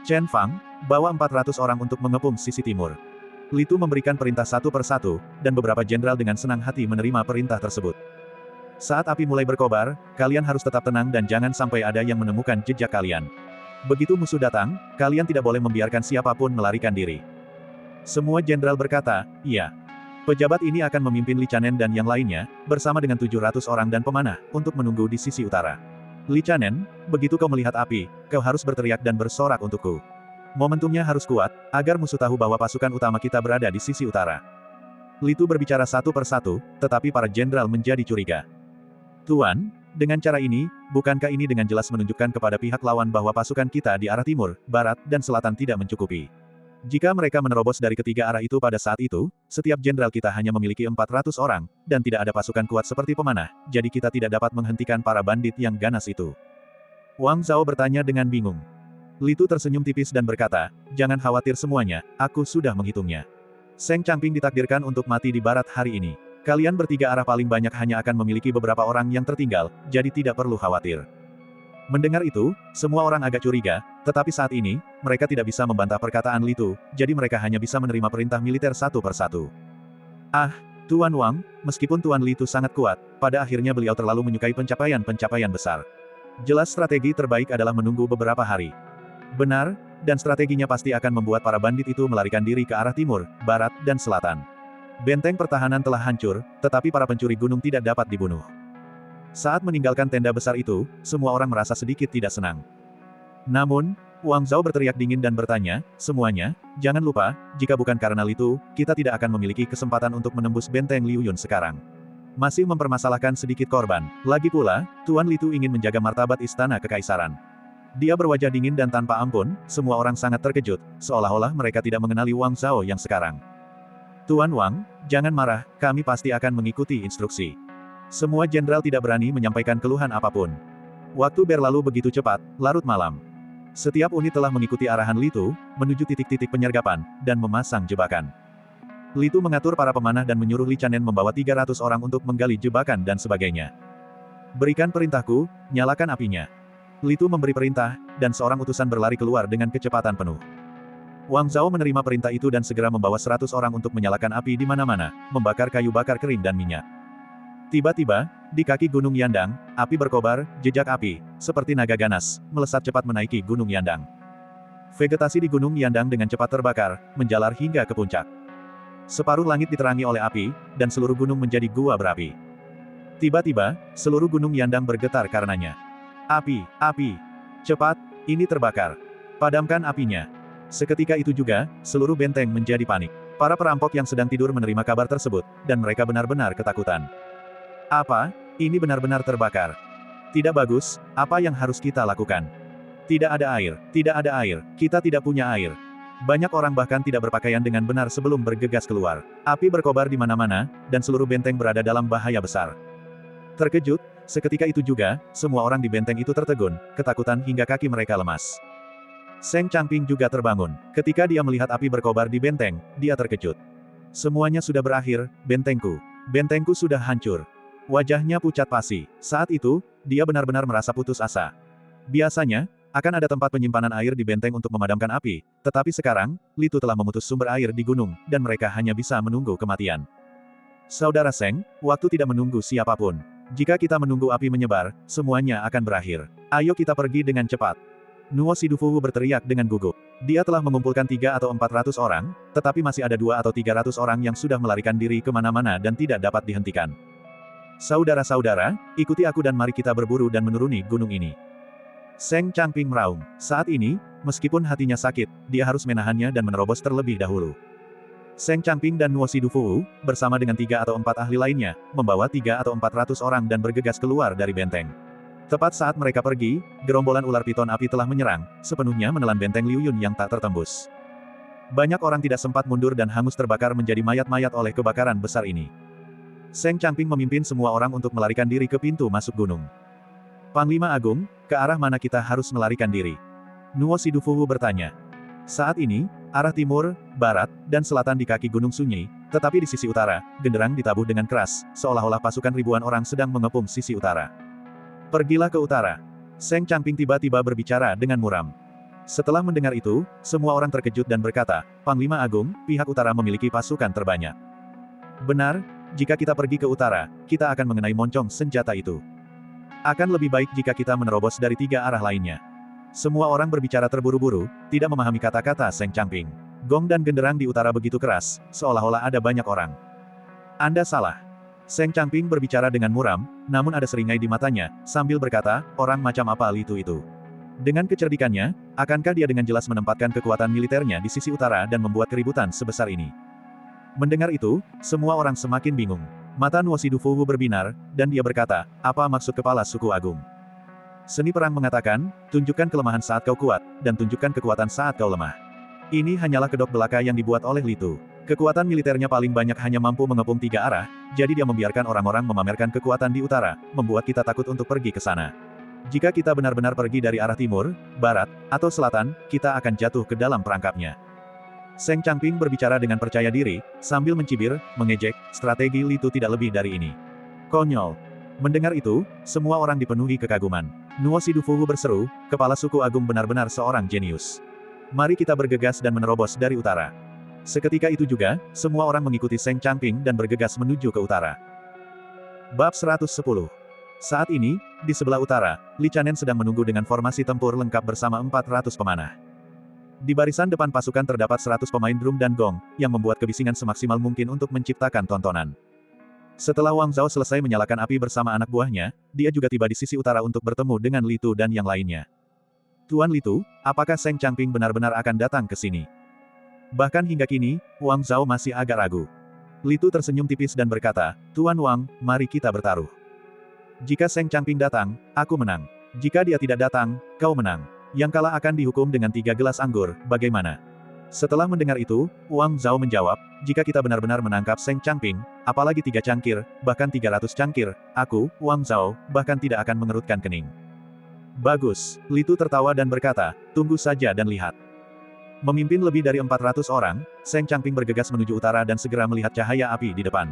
Chen Fang, bawa 400 orang untuk mengepung sisi timur. Li Tu memberikan perintah satu persatu, dan beberapa jenderal dengan senang hati menerima perintah tersebut. Saat api mulai berkobar, kalian harus tetap tenang dan jangan sampai ada yang menemukan jejak kalian. Begitu musuh datang, kalian tidak boleh membiarkan siapapun melarikan diri. Semua jenderal berkata, iya. Pejabat ini akan memimpin Li Chanen dan yang lainnya, bersama dengan 700 orang dan pemanah, untuk menunggu di sisi utara. Li Chanen, begitu kau melihat api, kau harus berteriak dan bersorak untukku. Momentumnya harus kuat, agar musuh tahu bahwa pasukan utama kita berada di sisi utara. Li Tu berbicara satu persatu, tetapi para jenderal menjadi curiga. Tuan, dengan cara ini, bukankah ini dengan jelas menunjukkan kepada pihak lawan bahwa pasukan kita di arah timur, barat, dan selatan tidak mencukupi? Jika mereka menerobos dari ketiga arah itu pada saat itu, setiap jenderal kita hanya memiliki 400 orang, dan tidak ada pasukan kuat seperti pemanah, jadi kita tidak dapat menghentikan para bandit yang ganas itu. Wang Zhao bertanya dengan bingung. Li Tu tersenyum tipis dan berkata, jangan khawatir semuanya, aku sudah menghitungnya. Seng Changping ditakdirkan untuk mati di barat hari ini. Kalian bertiga arah paling banyak hanya akan memiliki beberapa orang yang tertinggal, jadi tidak perlu khawatir. Mendengar itu, semua orang agak curiga, tetapi saat ini, mereka tidak bisa membantah perkataan Li Tu, jadi mereka hanya bisa menerima perintah militer satu persatu. Ah, Tuan Wang, meskipun Tuan Li Tu sangat kuat, pada akhirnya beliau terlalu menyukai pencapaian-pencapaian besar. Jelas strategi terbaik adalah menunggu beberapa hari. Benar, dan strateginya pasti akan membuat para bandit itu melarikan diri ke arah timur, barat, dan selatan. Benteng pertahanan telah hancur, tetapi para pencuri gunung tidak dapat dibunuh. Saat meninggalkan tenda besar itu, semua orang merasa sedikit tidak senang. Namun, Wang Zhao berteriak dingin dan bertanya, semuanya, jangan lupa, jika bukan karena Li Tu, kita tidak akan memiliki kesempatan untuk menembus benteng Liuyun sekarang. Masih mempermasalahkan sedikit korban. Lagi pula, Tuan Li Tu ingin menjaga martabat istana kekaisaran. Dia berwajah dingin dan tanpa ampun, semua orang sangat terkejut, seolah-olah mereka tidak mengenali Wang Zhao yang sekarang. Tuan Wang, jangan marah, kami pasti akan mengikuti instruksi. Semua jenderal tidak berani menyampaikan keluhan apapun. Waktu berlalu begitu cepat, larut malam. Setiap unit telah mengikuti arahan Li Tu, menuju titik-titik penyergapan, dan memasang jebakan. Li Tu mengatur para pemanah dan menyuruh Li Chanen membawa 300 orang untuk menggali jebakan dan sebagainya. Berikan perintahku, nyalakan apinya. Li Tu memberi perintah, dan seorang utusan berlari keluar dengan kecepatan penuh. Wang Zhao menerima perintah itu dan segera membawa 100 orang untuk menyalakan api di mana-mana, membakar kayu bakar kering dan minyak. Tiba-tiba, di kaki Gunung Yandang, api berkobar, jejak api, seperti naga ganas, melesat cepat menaiki Gunung Yandang. Vegetasi di Gunung Yandang dengan cepat terbakar, menjalar hingga ke puncak. Separuh langit diterangi oleh api, dan seluruh gunung menjadi gua berapi. Tiba-tiba, seluruh Gunung Yandang bergetar karenanya. Api, api! Cepat, ini terbakar. Padamkan apinya. Seketika itu juga, seluruh benteng menjadi panik. Para perampok yang sedang tidur menerima kabar tersebut, dan mereka benar-benar ketakutan. Apa? Ini benar-benar terbakar. Tidak bagus, apa yang harus kita lakukan? Tidak ada air, kita tidak punya air. Banyak orang bahkan tidak berpakaian dengan benar sebelum bergegas keluar. Api berkobar di mana-mana, dan seluruh benteng berada dalam bahaya besar. Terkejut, seketika itu juga, semua orang di benteng itu tertegun, ketakutan hingga kaki mereka lemas. Seng Changping juga terbangun. Ketika dia melihat api berkobar di benteng, dia terkejut. Semuanya sudah berakhir, bentengku sudah hancur. Wajahnya pucat pasi. Saat itu, dia benar-benar merasa putus asa. Biasanya, akan ada tempat penyimpanan air di benteng untuk memadamkan api, tetapi sekarang, Li Tu telah memutus sumber air di gunung, dan mereka hanya bisa menunggu kematian. Saudara Seng, waktu tidak menunggu siapapun. Jika kita menunggu api menyebar, semuanya akan berakhir. Ayo kita pergi dengan cepat. Nuo Sidufu berteriak dengan gugup. Dia telah mengumpulkan 3 atau 400 orang, tetapi masih ada 2 atau 300 orang yang sudah melarikan diri kemana-mana dan tidak dapat dihentikan. Saudara-saudara, ikuti aku dan mari kita berburu dan menuruni gunung ini. Seng Changping meraung. Saat ini, meskipun hatinya sakit, dia harus menahannya dan menerobos terlebih dahulu. Seng Changping dan Nuo Sidufu, bersama dengan 3 atau 4 ahli lainnya, membawa 3 atau 400 orang dan bergegas keluar dari benteng. Tepat saat mereka pergi, gerombolan ular piton api telah menyerang, sepenuhnya menelan benteng Liu Yun yang tak tertembus. Banyak orang tidak sempat mundur dan hangus terbakar menjadi mayat-mayat oleh kebakaran besar ini. Seng Changping memimpin semua orang untuk melarikan diri ke pintu masuk gunung. Panglima Agung, ke arah mana kita harus melarikan diri? Nuo Sidufu bertanya. Saat ini, arah timur, barat, dan selatan di kaki Gunung Sunyi, tetapi di sisi utara, genderang ditabuh dengan keras, seolah-olah pasukan ribuan orang sedang mengepung sisi utara. Pergilah ke utara. Seng Changping tiba-tiba berbicara dengan muram. Setelah mendengar itu, semua orang terkejut dan berkata, Panglima Agung, pihak utara memiliki pasukan terbanyak. Benar, jika kita pergi ke utara, kita akan mengenai moncong senjata itu. Akan lebih baik jika kita menerobos dari 3 arah lainnya. Semua orang berbicara terburu-buru, tidak memahami kata-kata Seng Changping. Gong dan genderang di utara begitu keras, seolah-olah ada banyak orang. Anda salah. Seng Changping berbicara dengan muram, namun ada seringai di matanya, sambil berkata, orang macam apa Litu itu? Dengan kecerdikannya, akankah dia dengan jelas menempatkan kekuatan militernya di sisi utara dan membuat keributan sebesar ini? Mendengar itu, semua orang semakin bingung. Mata Nuo Sidufu berbinar, dan dia berkata, apa maksud kepala suku agung? Seni perang mengatakan, tunjukkan kelemahan saat kau kuat, dan tunjukkan kekuatan saat kau lemah. Ini hanyalah kedok belaka yang dibuat oleh Litu. Kekuatan militernya paling banyak hanya mampu mengepung 3 arah, jadi dia membiarkan orang-orang memamerkan kekuatan di utara, membuat kita takut untuk pergi ke sana. Jika kita benar-benar pergi dari arah timur, barat, atau selatan, kita akan jatuh ke dalam perangkapnya. Seng Changping berbicara dengan percaya diri, sambil mencibir, mengejek, strategi Litu tidak lebih dari ini. Konyol. Mendengar itu, semua orang dipenuhi kekaguman. Nuo Sidufu berseru, kepala suku agung benar-benar seorang jenius. Mari kita bergegas dan menerobos dari utara. Seketika itu juga, semua orang mengikuti Seng Changping dan bergegas menuju ke utara. Bab 110. Saat ini, di sebelah utara, Li Chanen sedang menunggu dengan formasi tempur lengkap bersama 400 pemanah. Di barisan depan pasukan terdapat 100 pemain drum dan gong, yang membuat kebisingan semaksimal mungkin untuk menciptakan tontonan. Setelah Wang Zhao selesai menyalakan api bersama anak buahnya, dia juga tiba di sisi utara untuk bertemu dengan Li Tu dan yang lainnya. Tuan Li Tu, apakah Seng Changping benar-benar akan datang ke sini? Bahkan hingga kini, Wang Zhao masih agak ragu. Li Tu tersenyum tipis dan berkata, Tuan Wang, mari kita bertaruh. Jika Seng Changping datang, aku menang. Jika dia tidak datang, kau menang. Yang kalah akan dihukum dengan 3 gelas anggur, bagaimana? Setelah mendengar itu, Wang Zhao menjawab, jika kita benar-benar menangkap Seng Changping, apalagi 3 cangkir, bahkan 300 cangkir, aku, Wang Zhao, bahkan tidak akan mengerutkan kening. Bagus, Li Tu tertawa dan berkata, tunggu saja dan lihat. Memimpin lebih dari 400 orang, Seng Changping bergegas menuju utara dan segera melihat cahaya api di depan.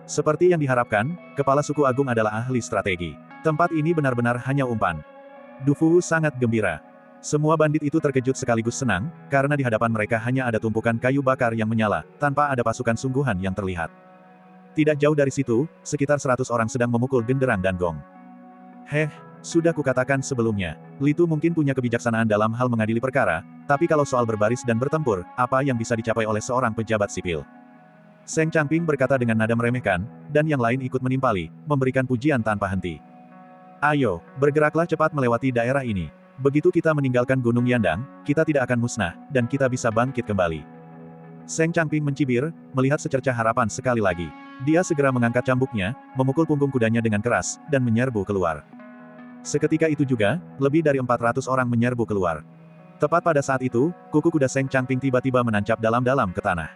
Seperti yang diharapkan, kepala suku agung adalah ahli strategi. Tempat ini benar-benar hanya umpan. Du Fu sangat gembira. Semua bandit itu terkejut sekaligus senang, karena di hadapan mereka hanya ada tumpukan kayu bakar yang menyala, tanpa ada pasukan sungguhan yang terlihat. Tidak jauh dari situ, sekitar 100 orang sedang memukul genderang dan gong. Sudah kukatakan sebelumnya, Li Tu mungkin punya kebijaksanaan dalam hal mengadili perkara, tapi kalau soal berbaris dan bertempur, apa yang bisa dicapai oleh seorang pejabat sipil? Seng Changping berkata dengan nada meremehkan, dan yang lain ikut menimpali, memberikan pujian tanpa henti. Ayo, bergeraklah cepat melewati daerah ini. Begitu kita meninggalkan Gunung Yandang, kita tidak akan musnah, dan kita bisa bangkit kembali. Seng Changping mencibir, melihat secercah harapan sekali lagi. Dia segera mengangkat cambuknya, memukul punggung kudanya dengan keras, dan menyerbu keluar. Seketika itu juga, lebih dari 400 orang menyerbu keluar. Tepat pada saat itu, kuku kuda Seng Changping tiba-tiba menancap dalam-dalam ke tanah.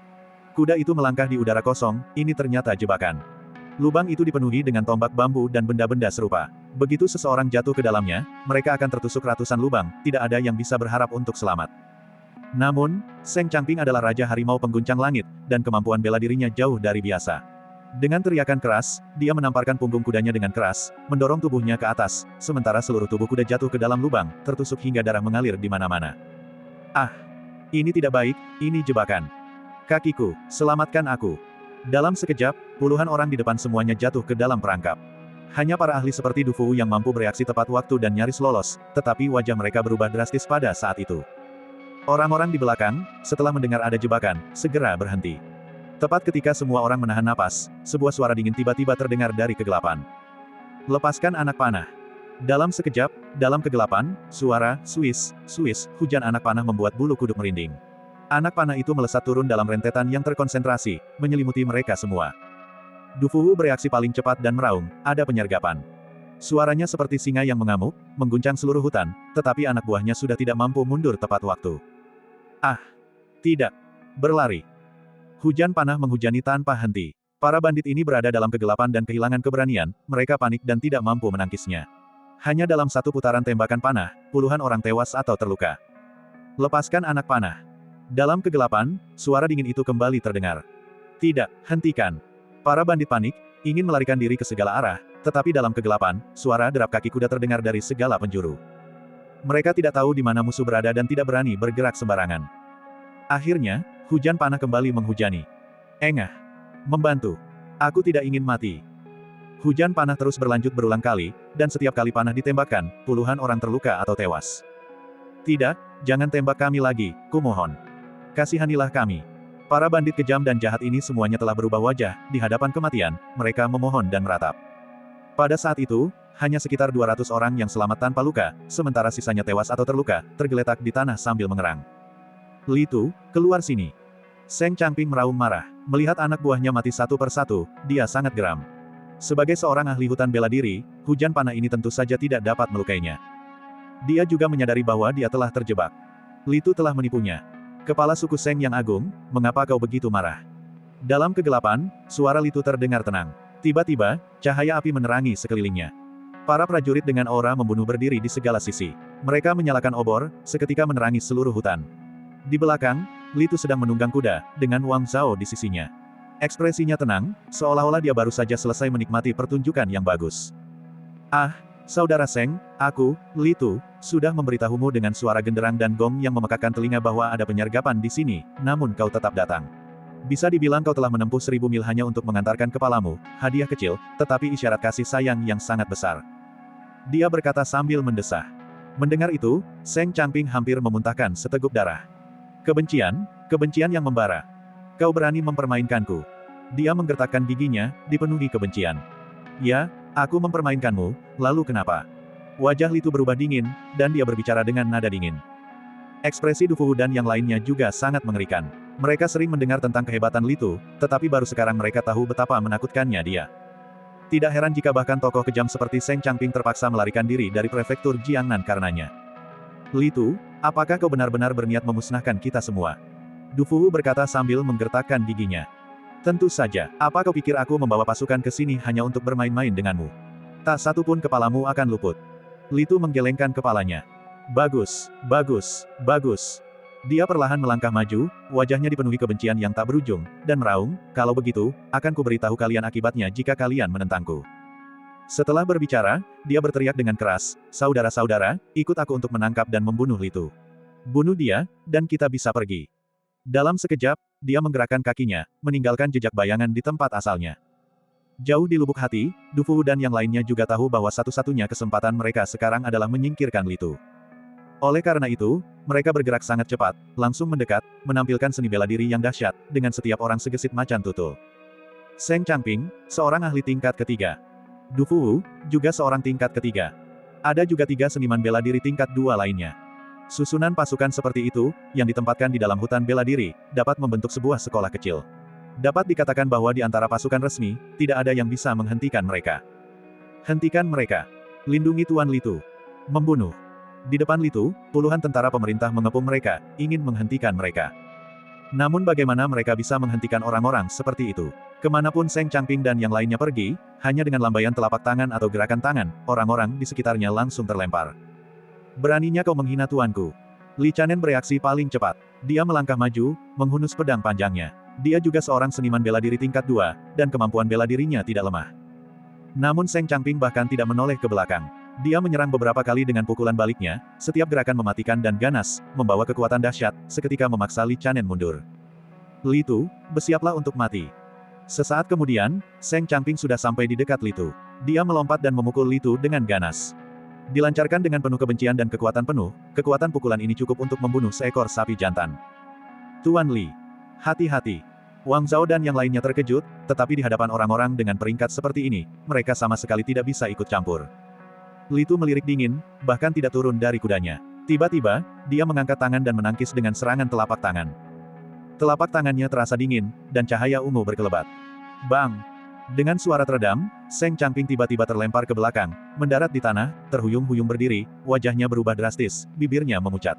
Kuda itu melangkah di udara kosong, ini ternyata jebakan. Lubang itu dipenuhi dengan tombak bambu dan benda-benda serupa. Begitu seseorang jatuh ke dalamnya, mereka akan tertusuk ratusan lubang, tidak ada yang bisa berharap untuk selamat. Namun, Seng Changping adalah Raja Harimau Pengguncang Langit, dan kemampuan bela dirinya jauh dari biasa. Dengan teriakan keras, dia menamparkan punggung kudanya dengan keras, mendorong tubuhnya ke atas, sementara seluruh tubuh kuda jatuh ke dalam lubang, tertusuk hingga darah mengalir di mana-mana. Ah! Ini tidak baik, ini jebakan. Kakiku, selamatkan aku. Dalam sekejap, puluhan orang di depan semuanya jatuh ke dalam perangkap. Hanya para ahli seperti Du Fu yang mampu bereaksi tepat waktu dan nyaris lolos, tetapi wajah mereka berubah drastis pada saat itu. Orang-orang di belakang, setelah mendengar ada jebakan, segera berhenti. Tepat ketika semua orang menahan napas, sebuah suara dingin tiba-tiba terdengar dari kegelapan. Lepaskan anak panah. Dalam sekejap, dalam kegelapan, suara, Swiss, hujan anak panah membuat bulu kuduk merinding. Anak panah itu melesat turun dalam rentetan yang terkonsentrasi, menyelimuti mereka semua. Du Fu bereaksi paling cepat dan meraung, ada penyergapan. Suaranya seperti singa yang mengamuk, mengguncang seluruh hutan, tetapi anak buahnya sudah tidak mampu mundur tepat waktu. Ah! Tidak! Berlari! Hujan panah menghujani tanpa henti. Para bandit ini berada dalam kegelapan dan kehilangan keberanian, mereka panik dan tidak mampu menangkisnya. Hanya dalam satu putaran tembakan panah, puluhan orang tewas atau terluka. Lepaskan anak panah. Dalam kegelapan, suara dingin itu kembali terdengar. Tidak, hentikan! Para bandit panik, ingin melarikan diri ke segala arah, tetapi dalam kegelapan, suara derap kaki kuda terdengar dari segala penjuru. Mereka tidak tahu di mana musuh berada dan tidak berani bergerak sembarangan. Akhirnya, hujan panah kembali menghujani. Engah! Membantu! Aku tidak ingin mati. Hujan panah terus berlanjut berulang kali, dan setiap kali panah ditembakkan, puluhan orang terluka atau tewas. Tidak, jangan tembak kami lagi, kumohon. Kasihanilah kami. Para bandit kejam dan jahat ini semuanya telah berubah wajah, di hadapan kematian, mereka memohon dan meratap. Pada saat itu, hanya sekitar 200 orang yang selamat tanpa luka, sementara sisanya tewas atau terluka, tergeletak di tanah sambil mengerang. Litu, keluar sini. Seng Changping meraung marah. Melihat anak buahnya mati satu persatu, dia sangat geram. Sebagai seorang ahli hutan bela diri, hujan panah ini tentu saja tidak dapat melukainya. Dia juga menyadari bahwa dia telah terjebak. Litu telah menipunya. Kepala suku Seng yang agung, mengapa kau begitu marah? Dalam kegelapan, suara Litu terdengar tenang. Tiba-tiba, cahaya api menerangi sekelilingnya. Para prajurit dengan aura membunuh berdiri di segala sisi. Mereka menyalakan obor, seketika menerangi seluruh hutan. Di belakang, Litu sedang menunggang kuda, dengan Wang Zhao di sisinya. Ekspresinya tenang, seolah-olah dia baru saja selesai menikmati pertunjukan yang bagus. Ah, saudara Seng, aku, Litu, sudah memberitahumu dengan suara genderang dan gong yang memekakkan telinga bahwa ada penyergapan di sini, namun kau tetap datang. Bisa dibilang kau telah menempuh 1000 mil hanya untuk mengantarkan kepalamu, hadiah kecil, tetapi isyarat kasih sayang yang sangat besar. Dia berkata sambil mendesah. Mendengar itu, Seng Changping hampir memuntahkan seteguk darah. Kebencian, kebencian yang membara. Kau berani mempermainkanku. Dia menggertakkan giginya, dipenuhi kebencian. Ya, aku mempermainkanmu, lalu kenapa? Wajah Litu berubah dingin, dan dia berbicara dengan nada dingin. Ekspresi Du Fu dan yang lainnya juga sangat mengerikan. Mereka sering mendengar tentang kehebatan Litu, tetapi baru sekarang mereka tahu betapa menakutkannya dia. Tidak heran jika bahkan tokoh kejam seperti Seng Changping terpaksa melarikan diri dari prefektur Jiangnan karenanya. Litu, apakah kau benar-benar berniat memusnahkan kita semua? Du Fu berkata sambil menggertakkan giginya. Tentu saja, apa kau pikir aku membawa pasukan ke sini hanya untuk bermain-main denganmu? Tak satu pun kepalamu akan luput. Litu menggelengkan kepalanya. Bagus, bagus, bagus. Dia perlahan melangkah maju, wajahnya dipenuhi kebencian yang tak berujung, dan meraung, kalau begitu, akan kuberitahu kalian akibatnya jika kalian menentangku. Setelah berbicara, dia berteriak dengan keras, saudara-saudara, ikut aku untuk menangkap dan membunuh Litu. Bunuh dia, dan kita bisa pergi. Dalam sekejap, dia menggerakkan kakinya, meninggalkan jejak bayangan di tempat asalnya. Jauh di lubuk hati, Du Fu dan yang lainnya juga tahu bahwa satu-satunya kesempatan mereka sekarang adalah menyingkirkan Litu. Oleh karena itu, mereka bergerak sangat cepat, langsung mendekat, menampilkan seni bela diri yang dahsyat, dengan setiap orang segesit macan tutul. Seng Changping, seorang ahli tingkat ketiga. Du Fu, juga seorang tingkat ketiga. Ada juga 3 seniman bela diri tingkat 2 lainnya. Susunan pasukan seperti itu, yang ditempatkan di dalam hutan bela diri, dapat membentuk sebuah sekolah kecil. Dapat dikatakan bahwa di antara pasukan resmi, tidak ada yang bisa menghentikan mereka. Hentikan mereka. Lindungi Tuan Litu. Membunuh. Di depan Litu, puluhan tentara pemerintah mengepung mereka, ingin menghentikan mereka. Namun bagaimana mereka bisa menghentikan orang-orang seperti itu? Kemanapun Seng Changping dan yang lainnya pergi, hanya dengan lambaian telapak tangan atau gerakan tangan, orang-orang di sekitarnya langsung terlempar. Beraninya kau menghina tuanku. Li Chanen bereaksi paling cepat. Dia melangkah maju, menghunus pedang panjangnya. Dia juga seorang seniman bela diri tingkat 2, dan kemampuan bela dirinya tidak lemah. Namun Seng Changping bahkan tidak menoleh ke belakang. Dia menyerang beberapa kali dengan pukulan baliknya, setiap gerakan mematikan dan ganas, membawa kekuatan dahsyat, seketika memaksa Li Chanen mundur. Litu, bersiaplah untuk mati. Sesaat kemudian, Seng Changping sudah sampai di dekat Li Tu. Dia melompat dan memukul Li Tu dengan ganas. Dilancarkan dengan penuh kebencian dan kekuatan penuh, kekuatan pukulan ini cukup untuk membunuh seekor sapi jantan. Tuan Li. Hati-hati. Wang Zhao dan yang lainnya terkejut, tetapi di hadapan orang-orang dengan peringkat seperti ini, mereka sama sekali tidak bisa ikut campur. Li Tu melirik dingin, bahkan tidak turun dari kudanya. Tiba-tiba, dia mengangkat tangan dan menangkis dengan serangan telapak tangan. Telapak tangannya terasa dingin, dan cahaya ungu berkelebat. Bang! Dengan suara teredam, Seng Changping tiba-tiba terlempar ke belakang, mendarat di tanah, terhuyung-huyung berdiri, wajahnya berubah drastis, bibirnya memucat.